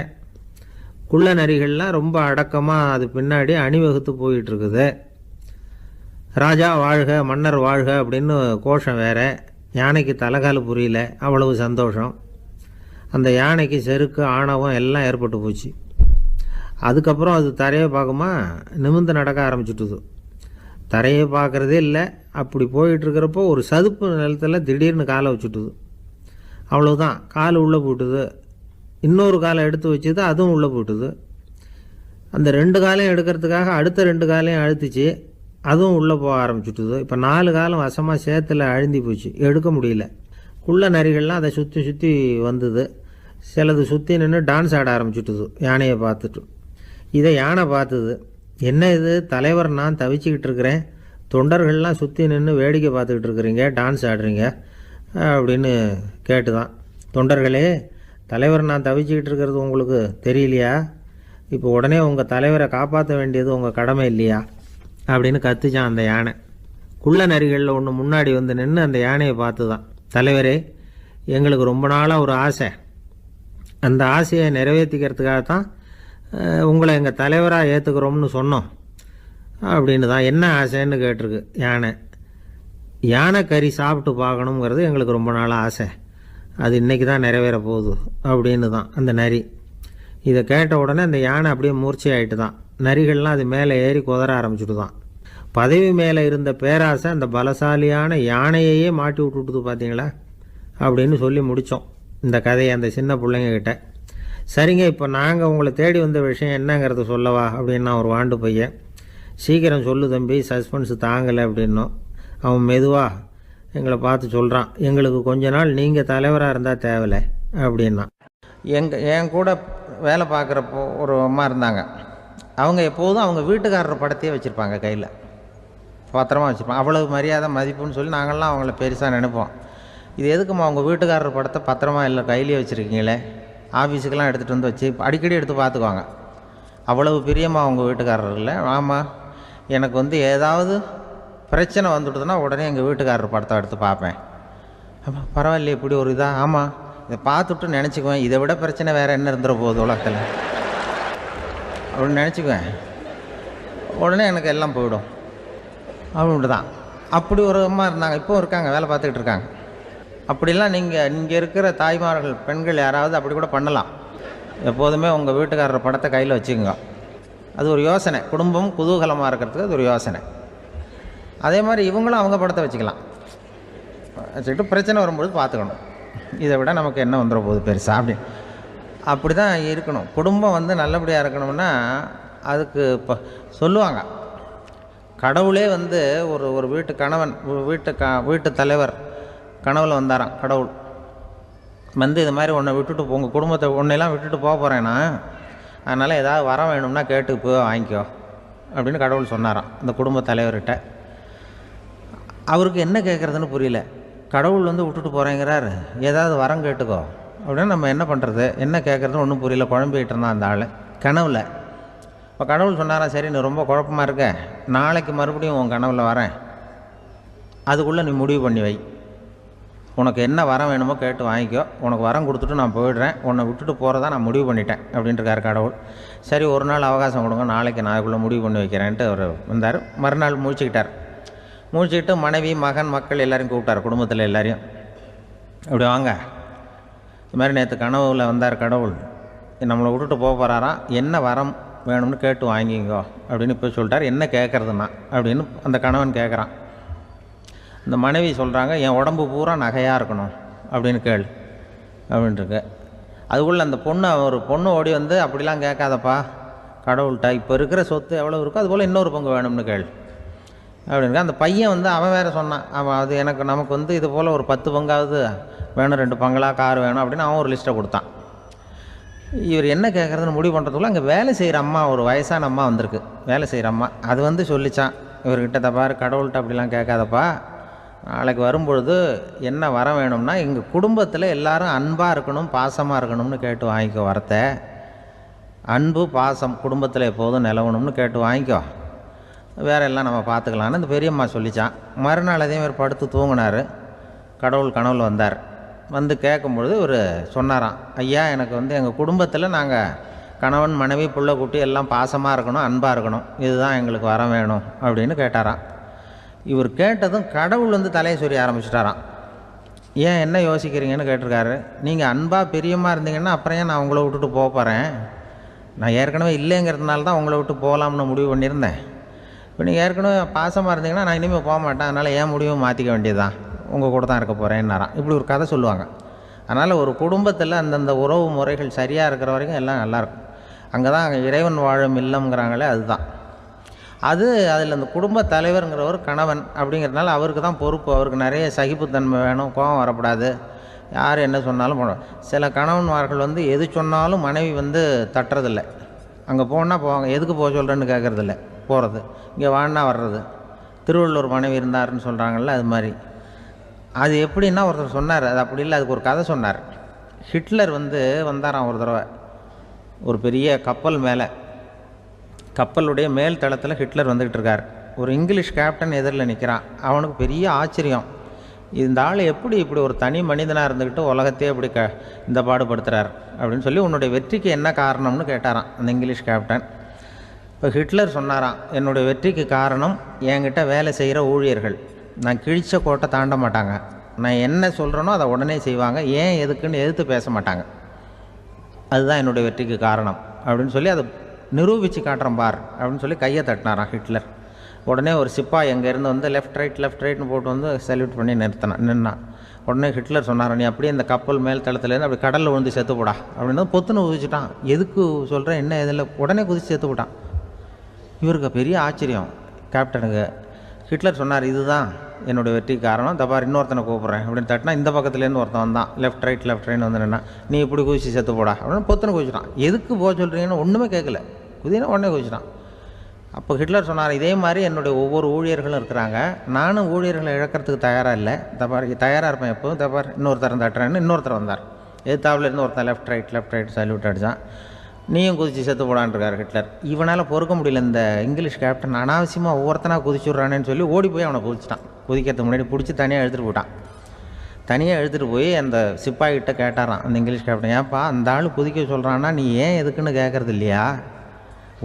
குள்ள நரிகள்லாம் ரொம்ப அடக்கமாக அது பின்னாடி அணிவகுத்து போயிட்டுருக்குது. ராஜா வாழ்க, மன்னர் வாழ்க அப்படின்னு கோஷம் வேறு. யானைக்கு தலைகால் புரியல, அவ்வளவு சந்தோஷம். அந்த யானைக்கு செருக்கு, ஆணவம் எல்லாம் ஏற்பட்டு போச்சு. அதுக்கப்புறம் அது தரையை பார்க்குமா, நிமிர்ந்து நடக்க ஆரம்பிச்சுட்டுது. தரையை பார்க்குறதே இல்லை. அப்படி போயிட்டுருக்கிறப்போ ஒரு சதுப்பு நிலத்தில் திடீர்னு காலை வச்சுட்டுது. அவ்வளோதான், கால் உள்ளே போட்டுது. இன்னொரு காலை எடுத்து வச்சுது, அதுவும் உள்ளே போட்டுது. அந்த 2 காலையும் எடுக்கிறதுக்காக அடுத்த 2 காலையும் அழுத்திச்சு, அதுவும் உள்ளே போக ஆரம்பிச்சுட்டுது. இப்போ 4 காலம் வசமாக சேத்துல அழுந்தி போச்சு, எடுக்க முடியல. குள்ள நரிகள்லாம் அதை சுற்றி வந்தது. சிலது சுற்றி நின்று டான்ஸ் ஆட ஆரம்பிச்சுட்டுது யானையை பார்த்துட்டு. இதை யானை பார்த்தது. என்ன இது தலைவர், நான் தவிச்சிக்கிட்டு இருக்கிறேன், தொண்டர்கள்லாம் சுற்றி நின்று வேடிக்கை பார்த்துக்கிட்டு இருக்கிறீங்க, டான்ஸ் ஆடுறீங்க அப்படின்னு கேட்டுதான். தொண்டர்களே, தலைவர் நான் தவிச்சிக்கிட்டு இருக்கிறது உங்களுக்கு தெரியலையா? இப்போ உடனே உங்கள் தலைவரை காப்பாற்ற வேண்டியது உங்கள் கடமை இல்லையா அப்படின்னு கத்துச்சான் அந்த யானை. குள்ள நரிகளில் ஒன்று முன்னாடி வந்து நின்று அந்த யானையை பார்த்து தான், தலைவரே எங்களுக்கு ரொம்ப நாளாக ஒரு ஆசை, அந்த ஆசையை நிறைவேற்றிக்கிறதுக்காகத்தான் உங்களை எங்கள் தலைவராக ஏற்றுக்கிறோம்னு சொன்னோம் அப்படின்னு தான். என்ன ஆசைன்னு கேட்டிருக்கு யானை. யானை கறி சாப்பிட்டு பார்க்கணுங்கிறது எங்களுக்கு ரொம்ப நாளாக ஆசை, அது இன்றைக்கி தான் நிறைவேற போகுது அப்படின்னு தான் அந்த நரி. இதை கேட்ட உடனே அந்த யானை அப்படியே மூர்ச்சி ஆகிட்டு தான். நரிகள்லாம் அது மேலே ஏறி குதற ஆரம்பிச்சுட்டு தான். பதவி மேலே இருந்த பேராசை அந்த பலசாலியான யானையையே மாட்டி விட்டுட்டுது பார்த்தீங்களா அப்படின்னு சொல்லி முடித்தோம் இந்த கதையை அந்த சின்ன பிள்ளைங்கக்கிட்ட. சரிங்க, இப்போ நாங்கள் உங்களை தேடி வந்த விஷயம் என்னங்கிறத சொல்லவா அப்படின்னா ஒரு வாண்டு பையன். சீக்கிரம் சொல்லு தம்பி, சஸ்பென்ஸ் தாங்கலை அப்படின்னோம். அவன் மெதுவாக எங்களை பார்த்து சொல்கிறான், எங்களுக்கு கொஞ்ச நாள் நீங்கள் தலைவராக இருந்தால் தேவலை அப்படின்னா. என் கூட வேலை பார்க்குறப்போ ஒரு அம்மா இருந்தாங்க. அவங்க எப்போதும் அவங்க வீட்டுக்காரர் படத்தையே வச்சுருப்பாங்க, கையில் பத்திரமா வச்சுருப்பாங்க. அவ்வளவு மரியாதை மதிப்புன்னு சொல்லி நாங்கள்லாம் அவங்கள பெருசாக நினைப்போம். இது எதுக்குமா அவங்க வீட்டுக்காரர் படத்தை பத்திரமா இல்லை கையிலே வச்சுருக்கீங்களே, ஆஃபீஸுக்கெல்லாம் எடுத்துகிட்டு வந்து வச்சு அடிக்கடி எடுத்து பார்த்துக்குவாங்க. அவ்வளவு பிரியமாக அவங்க வீட்டுக்காரர் இல்லை. ஆமாம், எனக்கு வந்து ஏதாவது பிரச்சனை வந்துவிட்டதுன்னா உடனே எங்கள் வீட்டுக்காரர் படத்தை எடுத்து பார்ப்பேன். ஆமாம், பரவாயில்லையே இப்படி ஒரு இதாக. ஆமாம், இதை பார்த்துட்டு நினச்சிக்குவேன், இதை விட பிரச்சனை வேறு என்ன இருந்துட போகுது உலகத்தில் அப்படின்னு நினச்சிக்குவேன். உடனே எனக்கு எல்லாம் போயிடும் அப்படின்ட்டு தான். அப்படி ஒரு அம்மா இருந்தாங்க, இப்போவும் இருக்காங்க, வேலை பார்த்துக்கிட்டு இருக்காங்க. அப்படிலாம் இங்கே இருக்கிற தாய்மார்கள், பெண்கள் யாராவது அப்படி கூட பண்ணலாம். எப்போதுமே உங்கள் வீட்டுக்காரர் படத்தை கையில் வச்சுக்கோங்க. அது ஒரு யோசனை, குடும்பம் குதூகலமாக இருக்கிறதுக்கு அது ஒரு யோசனை. அதே மாதிரி இவங்களும் அவங்க படத்தை வச்சுக்கலாம், வச்சுக்கிட்டு பிரச்சனை வரும்பொழுது பார்த்துக்கணும். இதை விட நமக்கு என்ன வந்துட போகுது பெருசாக அப்படி தான் இருக்கணும். குடும்பம் வந்து நல்லபடியாக இருக்கணும்னா அதுக்கு இப்போ சொல்லுவாங்க, கடவுளே வந்து ஒரு வீட்டு கணவன், வீட்டு தலைவர் கனவுல வந்தாராம். கடவுள் வந்து இது மாதிரி உன்னை விட்டுட்டு உங்கள் குடும்பத்தை உன்னையெல்லாம் விட்டுட்டு போக போகிறேன்னா, அதனால் ஏதாவது வர வேணும்னா கேட்டு போய் வாங்கிக்கோ அப்படின்னு கடவுள் சொன்னாராம் அந்த குடும்ப தலைவர்கிட்ட. அவருக்கு என்ன கேட்குறதுன்னு புரியல. கடவுள் வந்து விட்டுட்டு போகிறேங்கிறார், ஏதாவது வரம் கேட்டுக்கோ அப்படின்னு. நம்ம என்ன பண்ணுறது, என்ன கேட்குறதுன்னு ஒன்றும் புரியல, குழம்பிக்கிட்டு இருந்தான் அந்த ஆள் கனவில். இப்போ கடவுள் சொன்னாராம், சரி நீ ரொம்ப குழப்பமாக இருக்க, நாளைக்கு மறுபடியும் உன் கனவில் வரேன், அதுக்குள்ளே நீ முடிவு பண்ணி வை, உனக்கு என்ன வரம் வேணுமோ கேட்டு வாங்கிக்கோ, உனக்கு வரம் கொடுத்துட்டு நான் போயிடுறேன், உன்னை விட்டுட்டு போகிறதா நான் முடிவு பண்ணிட்டேன் அப்படின்ட்டுருக்கார் கடவுள். சரி ஒரு நாள் அவகாசம் கொடுங்க, நாளைக்கு நான் அதுக்குள்ளே முடிவு பண்ணி வைக்கிறேன்ட்டு அவர் வந்தார். மறுநாள் முழிச்சுக்கிட்டு மனைவி மகன் மக்கள் எல்லோரையும் கூப்பிட்டார், குடும்பத்தில் எல்லாரையும். இப்படி வாங்க, இது மாதிரி நேற்று கனவுல வந்தார் கடவுள், நம்மளை விட்டுட்டு போக போகிறாராம், என்ன வரம் வேணும்னு கேட்டு வாங்கிங்கோ அப்படின்னு இப்போ சொல்லிட்டார். என்ன கேட்குறதுன்னா அப்படின்னு அந்த கணவன் கேட்குறான். இந்த மனைவி சொல்கிறாங்க, என் உடம்பு பூரா நகையாக இருக்கணும் அப்படின்னு கேள் அப்படின்ட்டுருக்கு. அதுக்குள்ளே அந்த ஒரு பொண்ணு ஓடி வந்து, அப்படிலாம் கேட்காதப்பா கடவுள்கிட்ட, இப்போ இருக்கிற சொத்து எவ்வளோ இருக்கோ அதுபோல் இன்னொரு பங்கு வேணும்னு கேள் அப்படின்னு. அந்த பையன் வந்து அவன் வேறு சொன்னான், அவன் அது நமக்கு வந்து இது போல் ஒரு 10 பங்காவது வேணும், 2 பங்களா கார் வேணும் அப்படின்னு அவன் ஒரு லிஸ்ட்டை கொடுத்தான். இவர் என்ன கேட்குறதுன்னு முடிவு பண்ணுறதுக்குள்ள அங்கே வேலை செய்கிற அம்மா, ஒரு வயசான அம்மா வந்திருக்கு, வேலை செய்கிற அம்மா. அது வந்து சொல்லிச்சான் இவர்கிட்ட, தப்பாரு கடவுள்கிட்ட அப்படிலாம் கேட்காதப்பா, நாளைக்கு வரும்பொழுது என்ன வர வேணும்னா எங்கள் குடும்பத்தில் எல்லாரும் அன்பாக இருக்கணும், பாசமாக இருக்கணும்னு கேட்டு வாங்கிக்கோ வரத்தை. அன்பு பாசம் குடும்பத்தில் எப்போதும் நிலவணும்னு கேட்டு வாங்கிக்கோ, வேறு எல்லாம் நம்ம பார்த்துக்கலான்னு அந்த பெரியம்மா சொல்லித்தான். மறுநாள் அதே மாதிரி படுத்து தூங்கினார். கடவுள் கனவுல வந்தார். வந்து கேட்கும்பொழுது இவர் சொன்னாராம், ஐயா எனக்கு வந்து எங்கள் குடும்பத்தில் நாங்கள் கணவன் மனைவி பிள்ளை குட்டி எல்லாம் பாசமாக இருக்கணும், அன்பாக இருக்கணும், இதுதான் எங்களுக்கு வர வேணும் அப்படின்னு கேட்டாராம். இவர் கேட்டதும் கடவுள் வந்து தலையை சொரிய ஆரம்பிச்சிட்டாராம். ஏன் என்ன யோசிக்கிறீங்கன்னு கேட்டிருக்காரு. நீங்கள் அன்பாக பிரியமாக இருந்தீங்கன்னா அப்புறம் ஏன் நான் உங்களை விட்டுட்டு போக போகிறேன், நான் ஏற்கனவே இல்லைங்கிறதுனால தான் உங்களை விட்டு போகலாம்னு முடிவு பண்ணியிருந்தேன். இப்போ நீங்கள் ஏற்கனவே பாசமாக இருந்தீங்கன்னா நான் இனிமேல் போக மாட்டேன், அதனால் ஏன் முடிவும் மாற்றிக்க வேண்டியது தான், உங்கள் கூட தான் இருக்க போகிறேன்னாராம். இப்படி ஒரு கதை சொல்லுவாங்க. அதனால் ஒரு குடும்பத்தில் அந்தந்த உறவு முறைகள் சரியாக இருக்கிற வரைக்கும் எல்லாம் நல்லாயிருக்கும். அங்கே தான் இறைவன் வாழும் இல்லம்ங்கிறாங்களே, அதுதான் அது. அதில் அந்த குடும்ப தலைவருங்கிறவர் கணவன் அப்படிங்கிறதுனால அவருக்கு தான் பொறுப்பு. அவருக்கு நிறைய சகிப்புத்தன்மை வேணும், கோபம் வரக்கூடாது, யார் என்ன சொன்னாலும் போகணும். சில கணவன்மார்கள் வந்து எது சொன்னாலும் மனைவி வந்து தட்டுறதில்லை. அங்கே போனால் போவாங்க, எதுக்கு போக சொல்கிறேன்னு கேட்குறதில்ல, போகிறது, இங்கே வான்னா வர்றது. திருவள்ளுவர் மனைவி இருந்தாருன்னு சொல்கிறாங்கல்ல, அது மாதிரி. அது எப்படின்னா ஒருத்தர் சொன்னார், அது அப்படி இல்லை, அதுக்கு ஒரு கதை சொன்னார். ஹிட்லர் வந்து வந்தாராம் ஒரு தடவை, ஒரு பெரிய கப்பல் மேலே, கப்பலுடைய மேல் தளத்தில் ஹிட்லர் வந்துக்கிட்டு இருக்கார். ஒரு இங்கிலீஷ் கேப்டன் எதிரில் நிற்கிறான். அவனுக்கு பெரிய ஆச்சரியம், இந்த ஆள் எப்படி இப்படி ஒரு தனி மனிதனாக இருந்துக்கிட்டு உலகத்தையே இப்படி இந்த பாடுபடுத்துகிறார் அப்படின்னு சொல்லி, உன்னுடைய வெற்றிக்கு என்ன காரணம்னு கேட்டாராம் அந்த இங்கிலீஷ் கேப்டன். இப்போ ஹிட்லர் சொன்னாராம், என்னுடைய வெற்றிக்கு காரணம் என்கிட்ட வேலை செய்கிற ஊழியர்கள். நான் கிழிச்ச கோட்டை தாண்ட மாட்டாங்க, நான் என்ன சொல்கிறேனோ அதை உடனே செய்வாங்க, ஏன் எதுக்குன்னு எதிர்த்து பேச மாட்டாங்க, அதுதான் என்னுடைய வெற்றிக்கு காரணம் அப்படின்னு சொல்லி அதை நிரூபித்து காட்டுறேன் பார் அப்படின்னு சொல்லி கையை தட்டினாராம் ஹிட்லர். உடனே ஒரு சிப்பாய் எங்கேருந்து வந்து லெஃப்ட் ரைட்னு போட்டு வந்து சல்யூட் பண்ணி நின்னான். உடனே ஹிட்லர் சொன்னார், நீ அப்படியே இந்த கப்பல் மேல் தளத்துலேருந்து அப்படி கடலில் விழுந்து செத்து போடா அப்படின்னு பொத்துன்னு குதிச்சுட்டான். எதுக்கு சொல்கிறேன் என்ன இதில், உடனே குதிச்சு செத்து போட்டான். இவருக்கு பெரிய ஆச்சரியம் கேப்டனுக்கு. ஹிட்லர் சொன்னார், இதுதான் என்னுடைய வெற்றிக்கு காரணம், தப்பார் இன்னொருத்தனை கூப்பிட்றேன் அப்படின்னு தட்டினா இந்த பக்கத்துலேருந்து ஒருத்தன் வந்தான், லெஃப்ட் ரைட்னு வந்து நின்னா, நீ இப்படி குதிச்சு செத்து போடா அப்படின்னு பொத்துன்னு குதிச்சிட்டான். எதுக்கு போக சொல்கிறீங்கன்னு ஒன்றுமே கேட்கல, குதினா உடனே குதிச்சிட்டான். அப்போ ஹிட்லர் சொன்னார், இதே மாதிரி என்னுடைய ஒவ்வொரு ஊழியர்களும் இருக்கிறாங்க, நானும் ஊழியர்களை இழக்கிறதுக்கு தயாராக இல்லை, தப்பார் தயாராக இருப்பேன் எப்போதும், தப்பார் இன்னொருத்தரம் தட்டுறேன்னு இன்னொருத்தர் வந்தார். எதிர்த்தாவில் இருந்து ஒருத்தன் லெஃப்ட் ரைட் சல்யூட் அடித்தான். நீயும் குதிச்சு செத்து போடான்ருக்கார் ஹிட்லர். இவனால் பொறுக்க முடியல, இந்த இங்கிலீஷ் கேப்டன் அனாவசியமாக ஒவ்வொருத்தனாக குதிச்சுட்றானேன்னு சொல்லி ஓடி போய் அவனை குதிச்சிட்டான். குதிக்கிறதுக்கு முன்னாடி பிடிச்சி தனியாக எடுத்துகிட்டு போட்டான். தனியாக எடுத்துகிட்டு போய் அந்த சிப்பாய்கிட்ட கேட்டாரான் அந்த இங்கிலீஷ் கேப்டன், ஏன்ப்பா அந்த ஆள் குதிக்க சொல்கிறான்னா நீ ஏன் எதுக்குன்னு கேட்குறது இல்லையா,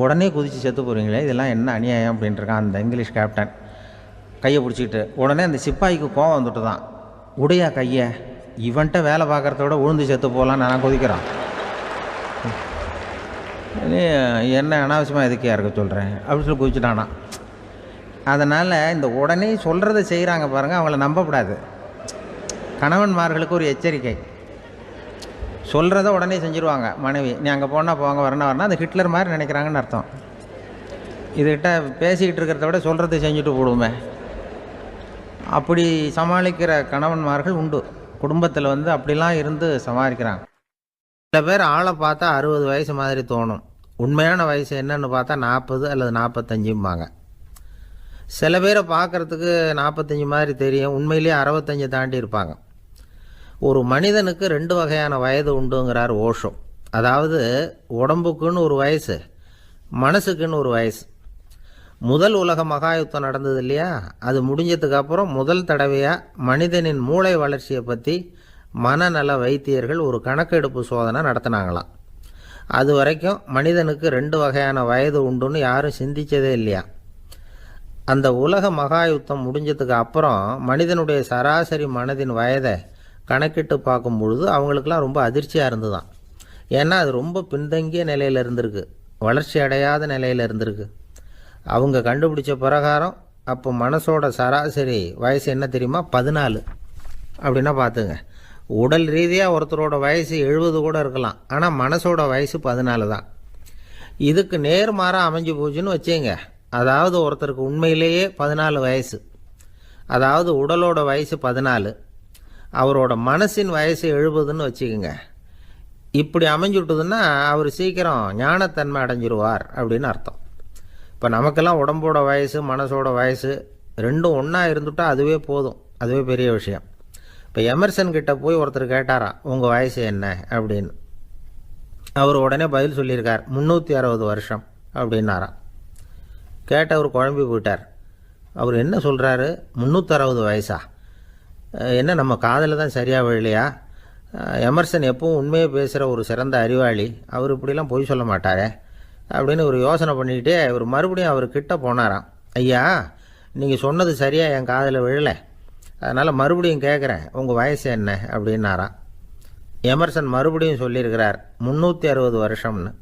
உடனே குதித்து செத்து போகிறீங்களே, இதெல்லாம் என்ன அநியாயம் அப்படின்ட்டுருக்கான் அந்த இங்கிலீஷ் கேப்டன் கையை பிடிச்சிக்கிட்டு. உடனே அந்த சிப்பாய்க்கு கோவம் வந்துட்டு தான், உடையா கையை, இவன்ட்ட வேலை பார்க்குறத விட உழுந்து செத்து போகலான்னு நான் குதிக்கிறான், என்ன அனாவசியமாக எதுக்கே இருக்க சொல்கிறேன் அப்படின்னு சொல்லி குதிச்சுட்டானா. அதனால் இந்த உடனே சொல்கிறத செய்கிறாங்க பாருங்கள், அவங்கள நம்பக்கூடாது. கணவன்மார்களுக்கு ஒரு எச்சரிக்கை, சொல்கிறத உடனே செஞ்சுருவாங்க மனைவி, நீ அங்கே போனால் போங்க வரணும் அது ஹிட்லர் மாதிரி நினைக்கிறாங்கன்னு அர்த்தம். இதுகிட்ட பேசிக்கிட்டு இருக்கிறத விட சொல்கிறத செஞ்சுட்டு போடுவோமே, அப்படி சமாளிக்கிற கணவன்மார்கள் உண்டு. குடும்பத்தில் வந்து அப்படிலாம் இருந்து சமாளிக்கிறாங்க. சில பேர் ஆளை பார்த்தா 60 வயசு மாதிரி தோணும், உண்மையான வயசு என்னன்னு பார்த்தா 40 அல்லது 45 சில பேரை பார்க்குறதுக்கு 45 மாதிரி தெரியும், உண்மையிலேயே 65 தாண்டி இருப்பாங்க. ஒரு மனிதனுக்கு 2 வகையான வயது உண்டுங்கிறார் ஓஷோ. அதாவது உடம்புக்குன்னு ஒரு வயசு, மனசுக்குன்னு ஒரு வயசு. முதல் உலக மகாயுத்தம் நடந்தது இல்லையா, அது முடிஞ்சதுக்கப்புறம் முதல் தடவையாக மனிதனின் மூளை வளர்ச்சியை பற்றி மனநல வைத்தியர்கள் ஒரு கணக்கெடுப்பு சோதனை நடத்தினாங்களாம். அது வரைக்கும் மனிதனுக்கு 2 வகையான வயது உண்டுன்னு யாரும் சிந்தித்ததே இல்லையா. அந்த உலக மகாயுத்தம் முடிஞ்சதுக்கு அப்புறம் மனிதனுடைய சராசரி மனதின் வயதை கணக்கிட்டு பார்க்கும் பொழுது அவங்களுக்கெல்லாம் ரொம்ப அதிர்ச்சியாக இருந்துதான். ஏன்னா அது ரொம்ப பின்தங்கிய நிலையில் இருந்திருக்கு, வளர்ச்சி அடையாத நிலையில் இருந்திருக்கு. அவங்க கண்டுபிடிச்ச பிரகாரம் அப்போ மனசோட சராசரி வயசு என்ன தெரியுமா, 14. அப்படின்னா பார்த்துங்க, உடல் ரீதியாக ஒருத்தரோட வயசு 70 கூட இருக்கலாம், ஆனால் மனசோட வயசு 14 தான். இதுக்கு நேர்மாறாக அமைஞ்சு போச்சுன்னு வச்சுங்க. அதாவது ஒருத்தருக்கு உண்மையிலேயே 14 வயசு, அதாவது உடலோட வயசு 14, அவரோட மனசின் வயசு 70ன்னு வச்சுக்கோங்க. இப்படி அமைஞ்சுட்டுதுன்னா அவர் சீக்கிரம் ஞானத்தன்மை அடைஞ்சிருவார் அப்படின்னு அர்த்தம். இப்போ நமக்கெல்லாம் உடம்போட வயசு மனசோட வயசு ரெண்டும் ஒன்றா இருந்துட்டால் அதுவே போதும், அதுவே பெரிய விஷயம். இப்போ எமர்சன் கிட்ட போய் ஒருத்தர் கேட்டாராம், உங்கள் வயசு என்ன அப்படின்னு. அவர் உடனே பதில் சொல்லியிருக்கார், 360 வருஷம் அப்படின்னாராம். கேட்டவர் குழம்பி போயிட்டார். அவர் என்ன சொல்கிறாரு, 360 வயசா? என்ன நம்ம காதில் தான் சரியாக விழலையா? எமர்சன் எப்பவும் உண்மையை பேசுகிற ஒரு சிறந்த அறிவாளி, அவர் இப்படிலாம் பொய் சொல்ல மாட்டாரே அப்படின்னு ஒரு யோசனை பண்ணிக்கிட்டே இவர் மறுபடியும் அவர் கிட்ட போனாராம். ஐயா, நீங்கள் சொன்னது சரியாக என் காதில் விழலை, அதனால் மறுபடியும் கேட்குறேன், உங்கள் வயசு என்ன அப்படின்னாராம். எமர்சன் மறுபடியும் சொல்லியிருக்கிறார் 360 வருஷம்னு.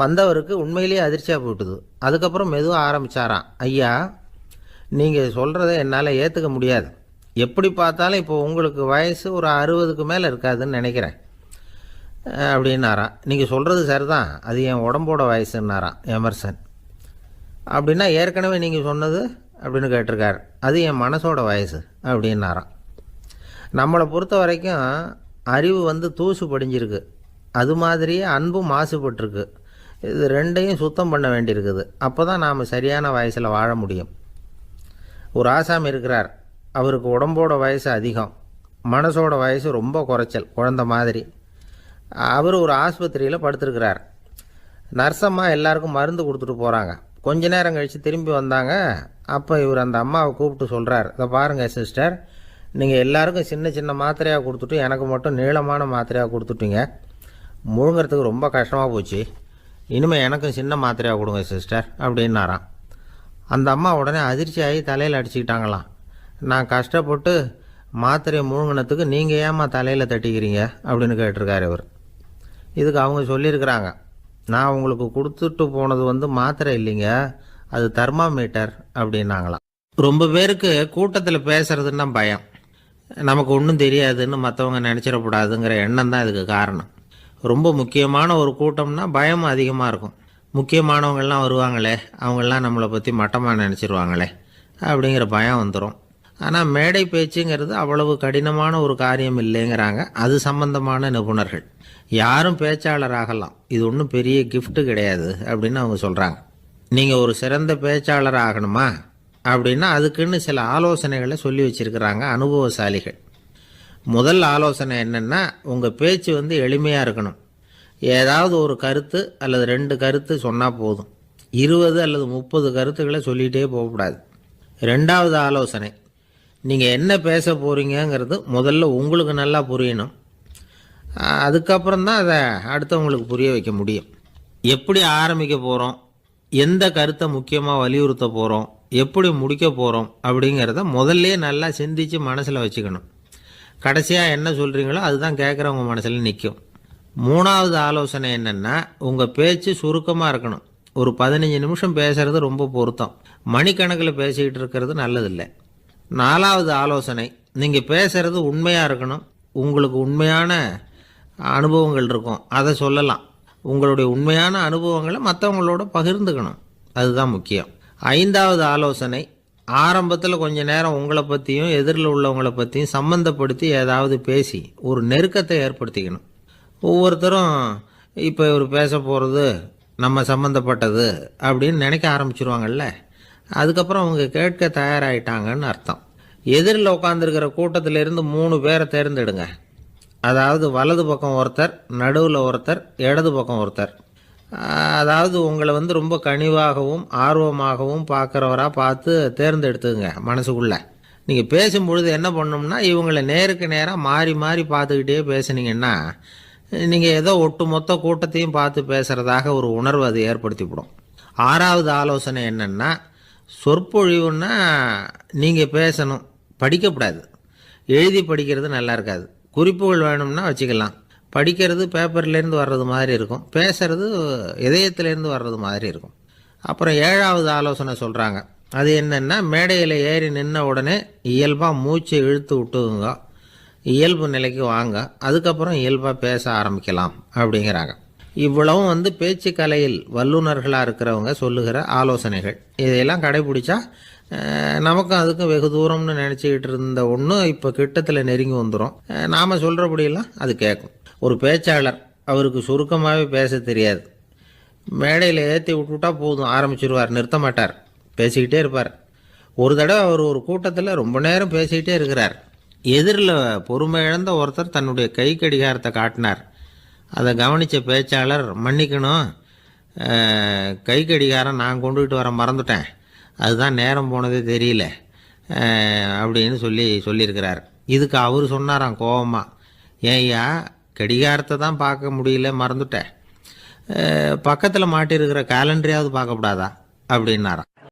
வந்தவருக்கு உண்மையிலேயே அதிர்ச்சியாக போயிட்டுது. அதுக்கப்புறம் மெதுவாக ஆரம்பித்தாராம், ஐயா நீங்கள் சொல்கிறத என்னால் ஏற்றுக்க முடியாது. எப்படி பார்த்தாலும் இப்போ உங்களுக்கு வயசு ஒரு 60க்கு மேலே இருக்காதுன்னு நினைக்கிறேன் அப்படின்னாராம். நீங்கள் சொல்கிறது சரிதான், அது என் உடம்போட வயசுன்னாராம் எமர்சன். அப்படின்னா ஏற்கனவே நீங்கள் சொன்னது அப்படின்னு கேட்டிருக்கார், அது என் மனசோட வயசு அப்படின்னாராம். நம்மளை பொறுத்த வரைக்கும் அறிவு தூசு படிஞ்சிருக்கு, அது மாதிரியே அன்பும் மாசுபட்டிருக்கு. இது ரெண்டையும் சுத்தம் பண்ண வேண்டியிருக்குது. அப்போ தான் நாம் சரியான வயசில் வாழ முடியும். ஒரு ஆசாமி இருக்கிறார், அவருக்கு உடம்போட வயசு அதிகம், மனசோட வயசு ரொம்ப குறைச்சல், குழந்த மாதிரி. அவர் ஒரு ஆஸ்பத்திரியில் படுத்திருக்கிறார். நர்ஸம்மா எல்லாருக்கும் மருந்து கொடுத்துட்டு போகிறாங்க. கொஞ்ச நேரம் கழித்து திரும்பி வந்தாங்க. அப்போ இவர் அந்த அம்மாவை கூப்பிட்டு சொல்கிறார், இதை பாருங்கள் சிஸ்டர், நீங்கள் எல்லாருக்கும் சின்ன சின்ன மாத்திரையாக கொடுத்துட்டு எனக்கு மட்டும் நீளமான மாத்திரையாக கொடுத்துட்டீங்க. முழுங்கிறதுக்கு ரொம்ப கஷ்டமாக போச்சு. இனிமேல் எனக்கும் சின்ன மாத்திரையாக கொடுங்க சிஸ்டர் அப்படின்னாராம். அந்த அம்மா உடனே அதிர்ச்சியாகி தலையில் அடிச்சுக்கிட்டாங்களாம். நான் கஷ்டப்பட்டு மாத்திரையை முழுங்கினத்துக்கு நீங்கள் ஏம்மா தலையில் தட்டிக்கிறீங்க அப்படின்னு கேட்டிருக்காரு இவர். இதுக்கு அவங்க சொல்லியிருக்கிறாங்க, நான் உங்களுக்கு கொடுத்துட்டு போனது மாத்திரை இல்லைங்க, அது தெர்மாமீட்டர் அப்படின்னாங்களாம். ரொம்ப பேருக்கு கூட்டத்தில் பேசுகிறதுன்னா பயம், நமக்கு ஒன்றும் தெரியாதுன்னு மற்றவங்க நினச்சிடக்கூடாதுங்கிற எண்ணம் தான் இதுக்கு காரணம். ரொம்ப முக்கியமான ஒரு கூட்டம்னா பயமும் அதிகமாக இருக்கும். முக்கியமானவங்கள்லாம் வருவாங்களே, அவங்களாம் நம்மளை பற்றி மட்டமாக நினச்சிருவாங்களே அப்படிங்கிற பயம் வந்துடும். ஆனால் மேடை பேச்சுங்கிறது அவ்வளவு கடினமான ஒரு காரியம் இல்லைங்கிறாங்க அது சம்பந்தமான நிபுணர்கள். யாரும் பேச்சாளர் ஆகலாம், இது ஒன்றும் பெரிய கிஃப்ட்டு கிடையாது அப்படின்னு அவங்க சொல்கிறாங்க. நீங்கள் ஒரு சிறந்த பேச்சாளர் ஆகணுமா அப்படின்னா அதுக்குன்னு சில ஆலோசனைகளை சொல்லி வச்சுருக்கிறாங்க அனுபவசாலிகள். முதல் ஆலோசனை என்னென்னா, உங்கள் பேச்சு எளிமையாக இருக்கணும். ஏதாவது ஒரு கருத்து அல்லது 2 கருத்து சொன்னால் போதும். 20 அல்லது 30 கருத்துக்களை சொல்லிகிட்டே போகக்கூடாது. ரெண்டாவது ஆலோசனை, நீங்கள் என்ன பேச போகிறீங்கிறது முதல்ல உங்களுக்கு நல்லா புரியணும். அதுக்கப்புறம் தான் அதை அடுத்தவங்களுக்கு புரிய வைக்க முடியும். எப்படி ஆரம்பிக்க போகிறோம், எந்த கருத்தை முக்கியமாக வலியுறுத்த போகிறோம், எப்படி முடிக்க போகிறோம் அப்படிங்கிறத முதல்ல நல்லா சிந்தித்து மனசில் வச்சுக்கணும். கடைசியாக என்ன சொல்கிறீங்களோ அதுதான் கேட்குறவங்க மனசில் நிற்கும். மூணாவது ஆலோசனை என்னென்னா, உங்கள் பேச்சு சுருக்கமாக இருக்கணும். ஒரு 15 நிமிஷம் பேசுகிறது ரொம்ப பொருத்தம், மணிக்கணக்கில் பேசிக்கிட்டு இருக்கிறது நல்லதில்லை. நாலாவது ஆலோசனை, நீங்கள் பேசுகிறது உண்மையாக இருக்கணும். உங்களுக்கு உண்மையான அனுபவங்கள் இருக்கும், அதை சொல்லலாம். உங்களுடைய உண்மையான அனுபவங்களை மற்றவங்களோட பகிர்ந்துக்கணும், அதுதான் முக்கியம். ஐந்தாவது ஆலோசனை, ஆரம்பத்தில் கொஞ்ச நேரம் உங்களை பற்றியும் எதிரில் உள்ளவங்களை பற்றியும் சம்மந்தப்படுத்தி ஏதாவது பேசி ஒரு நெருக்கத்தை ஏற்படுத்திக்கணும். ஒவ்வொருத்தரும் இப்போ இவர் பேச போகிறது நம்ம சம்மந்தப்பட்டது அப்படின்னு நினைக்க ஆரம்பிச்சிருவாங்கல்ல, அதுக்கப்புறம் அவங்க கேட்க தயாராகிட்டாங்கன்னு அர்த்தம். எதிரில் உட்காந்துருக்கிற கூட்டத்திலேருந்து 3 பேரை தேர்ந்தெடுங்க. அதாவது வலது பக்கம் ஒருத்தர், நடுவில் ஒருத்தர், இடது பக்கம் ஒருத்தர். அதாவது உங்களை ரொம்ப கனிவாகவும் ஆர்வமாகவும் பார்க்குறவராக பார்த்து தேர்ந்தெடுத்துங்க மனசுக்குள்ளே. நீங்கள் பேசும்பொழுது என்ன பண்ணணும்னா, இவங்களை நேருக்கு நேராக மாறி மாறி பார்த்துக்கிட்டே பேசுனீங்கன்னா நீங்கள் ஏதோ ஒட்டுமொத்த கூட்டத்தையும் பார்த்து பேசுகிறதாக ஒரு உணர்வு அது ஏற்படுத்திவிடும். ஆறாவது ஆலோசனை என்னென்னா, சொற்பொழிவுன்னா நீங்கள் பேசணும், படிக்கக்கூடாது. எழுதி படிக்கிறது நல்லா இருக்காது. குறிப்புகள் வேணும்னா வச்சுக்கலாம். படிக்கிறது பேப்பர்லேருந்து வர்றது மாதிரி இருக்கும், பேசுகிறது இதயத்திலேருந்து வர்றது மாதிரி இருக்கும். அப்புறம் ஏழாவது ஆலோசனை சொல்கிறாங்க, அது என்னென்னா, மேடையில் ஏறி நின்ன உடனே இயல்பாக மூச்சை இழுத்து விட்டுங்க. இயல்பு நிலைக்கு வாங்க, அதுக்கப்புறம் இயல்பாக பேச ஆரம்பிக்கலாம் அப்படிங்கிறாங்க. இவ்வளவும் வந்து பேச்சு கலையில் வல்லுநர்களாக இருக்கிறவங்க சொல்லுகிற ஆலோசனைகள். இதையெல்லாம் கடைபிடிச்சா நமக்கும் அதுக்கும் வெகு தூரம்னு நினச்சிக்கிட்டு இருந்த ஒன்று இப்போ கிட்டத்தில் நெருங்கி வந்துடும். நாம் சொல்கிறபடியெல்லாம் அது கேட்கும். ஒரு பேச்சாளர், அவருக்கு சுருக்கமாகவே பேச தெரியாது. மேடையில் ஏற்றி விட்டுவிட்டா போதும், ஆரம்பிச்சிருவார், நிறுத்த மாட்டார், பேசிக்கிட்டே இருப்பார். ஒரு தடவை அவர் ஒரு கூட்டத்தில் ரொம்ப நேரம் பேசிக்கிட்டே இருக்கிறார். எதிரில் பொறுமை இழந்த ஒருத்தர் தன்னுடைய கை கடிகாரத்தை காட்டினார். அதை கவனித்த பேச்சாளர், மன்னிக்கணும், கை கடிகாரம் நான் கொண்டுகிட்டு வர மறந்துட்டேன், அதுதான் நேரம் போனதே தெரியல அப்படின்னு சொல்லியிருக்கிறார். இதுக்கு அவர் சொன்னாராம் கோபமாக, ஏய்யா, கடிகாரத்தை தான் பார்க்க முடியல, மறந்துட்டேன், பக்கத்தில் மாட்டியிருக்கிற கேலண்டரையாவது பார்க்கக்கூடாதா அப்படின்னாராம்.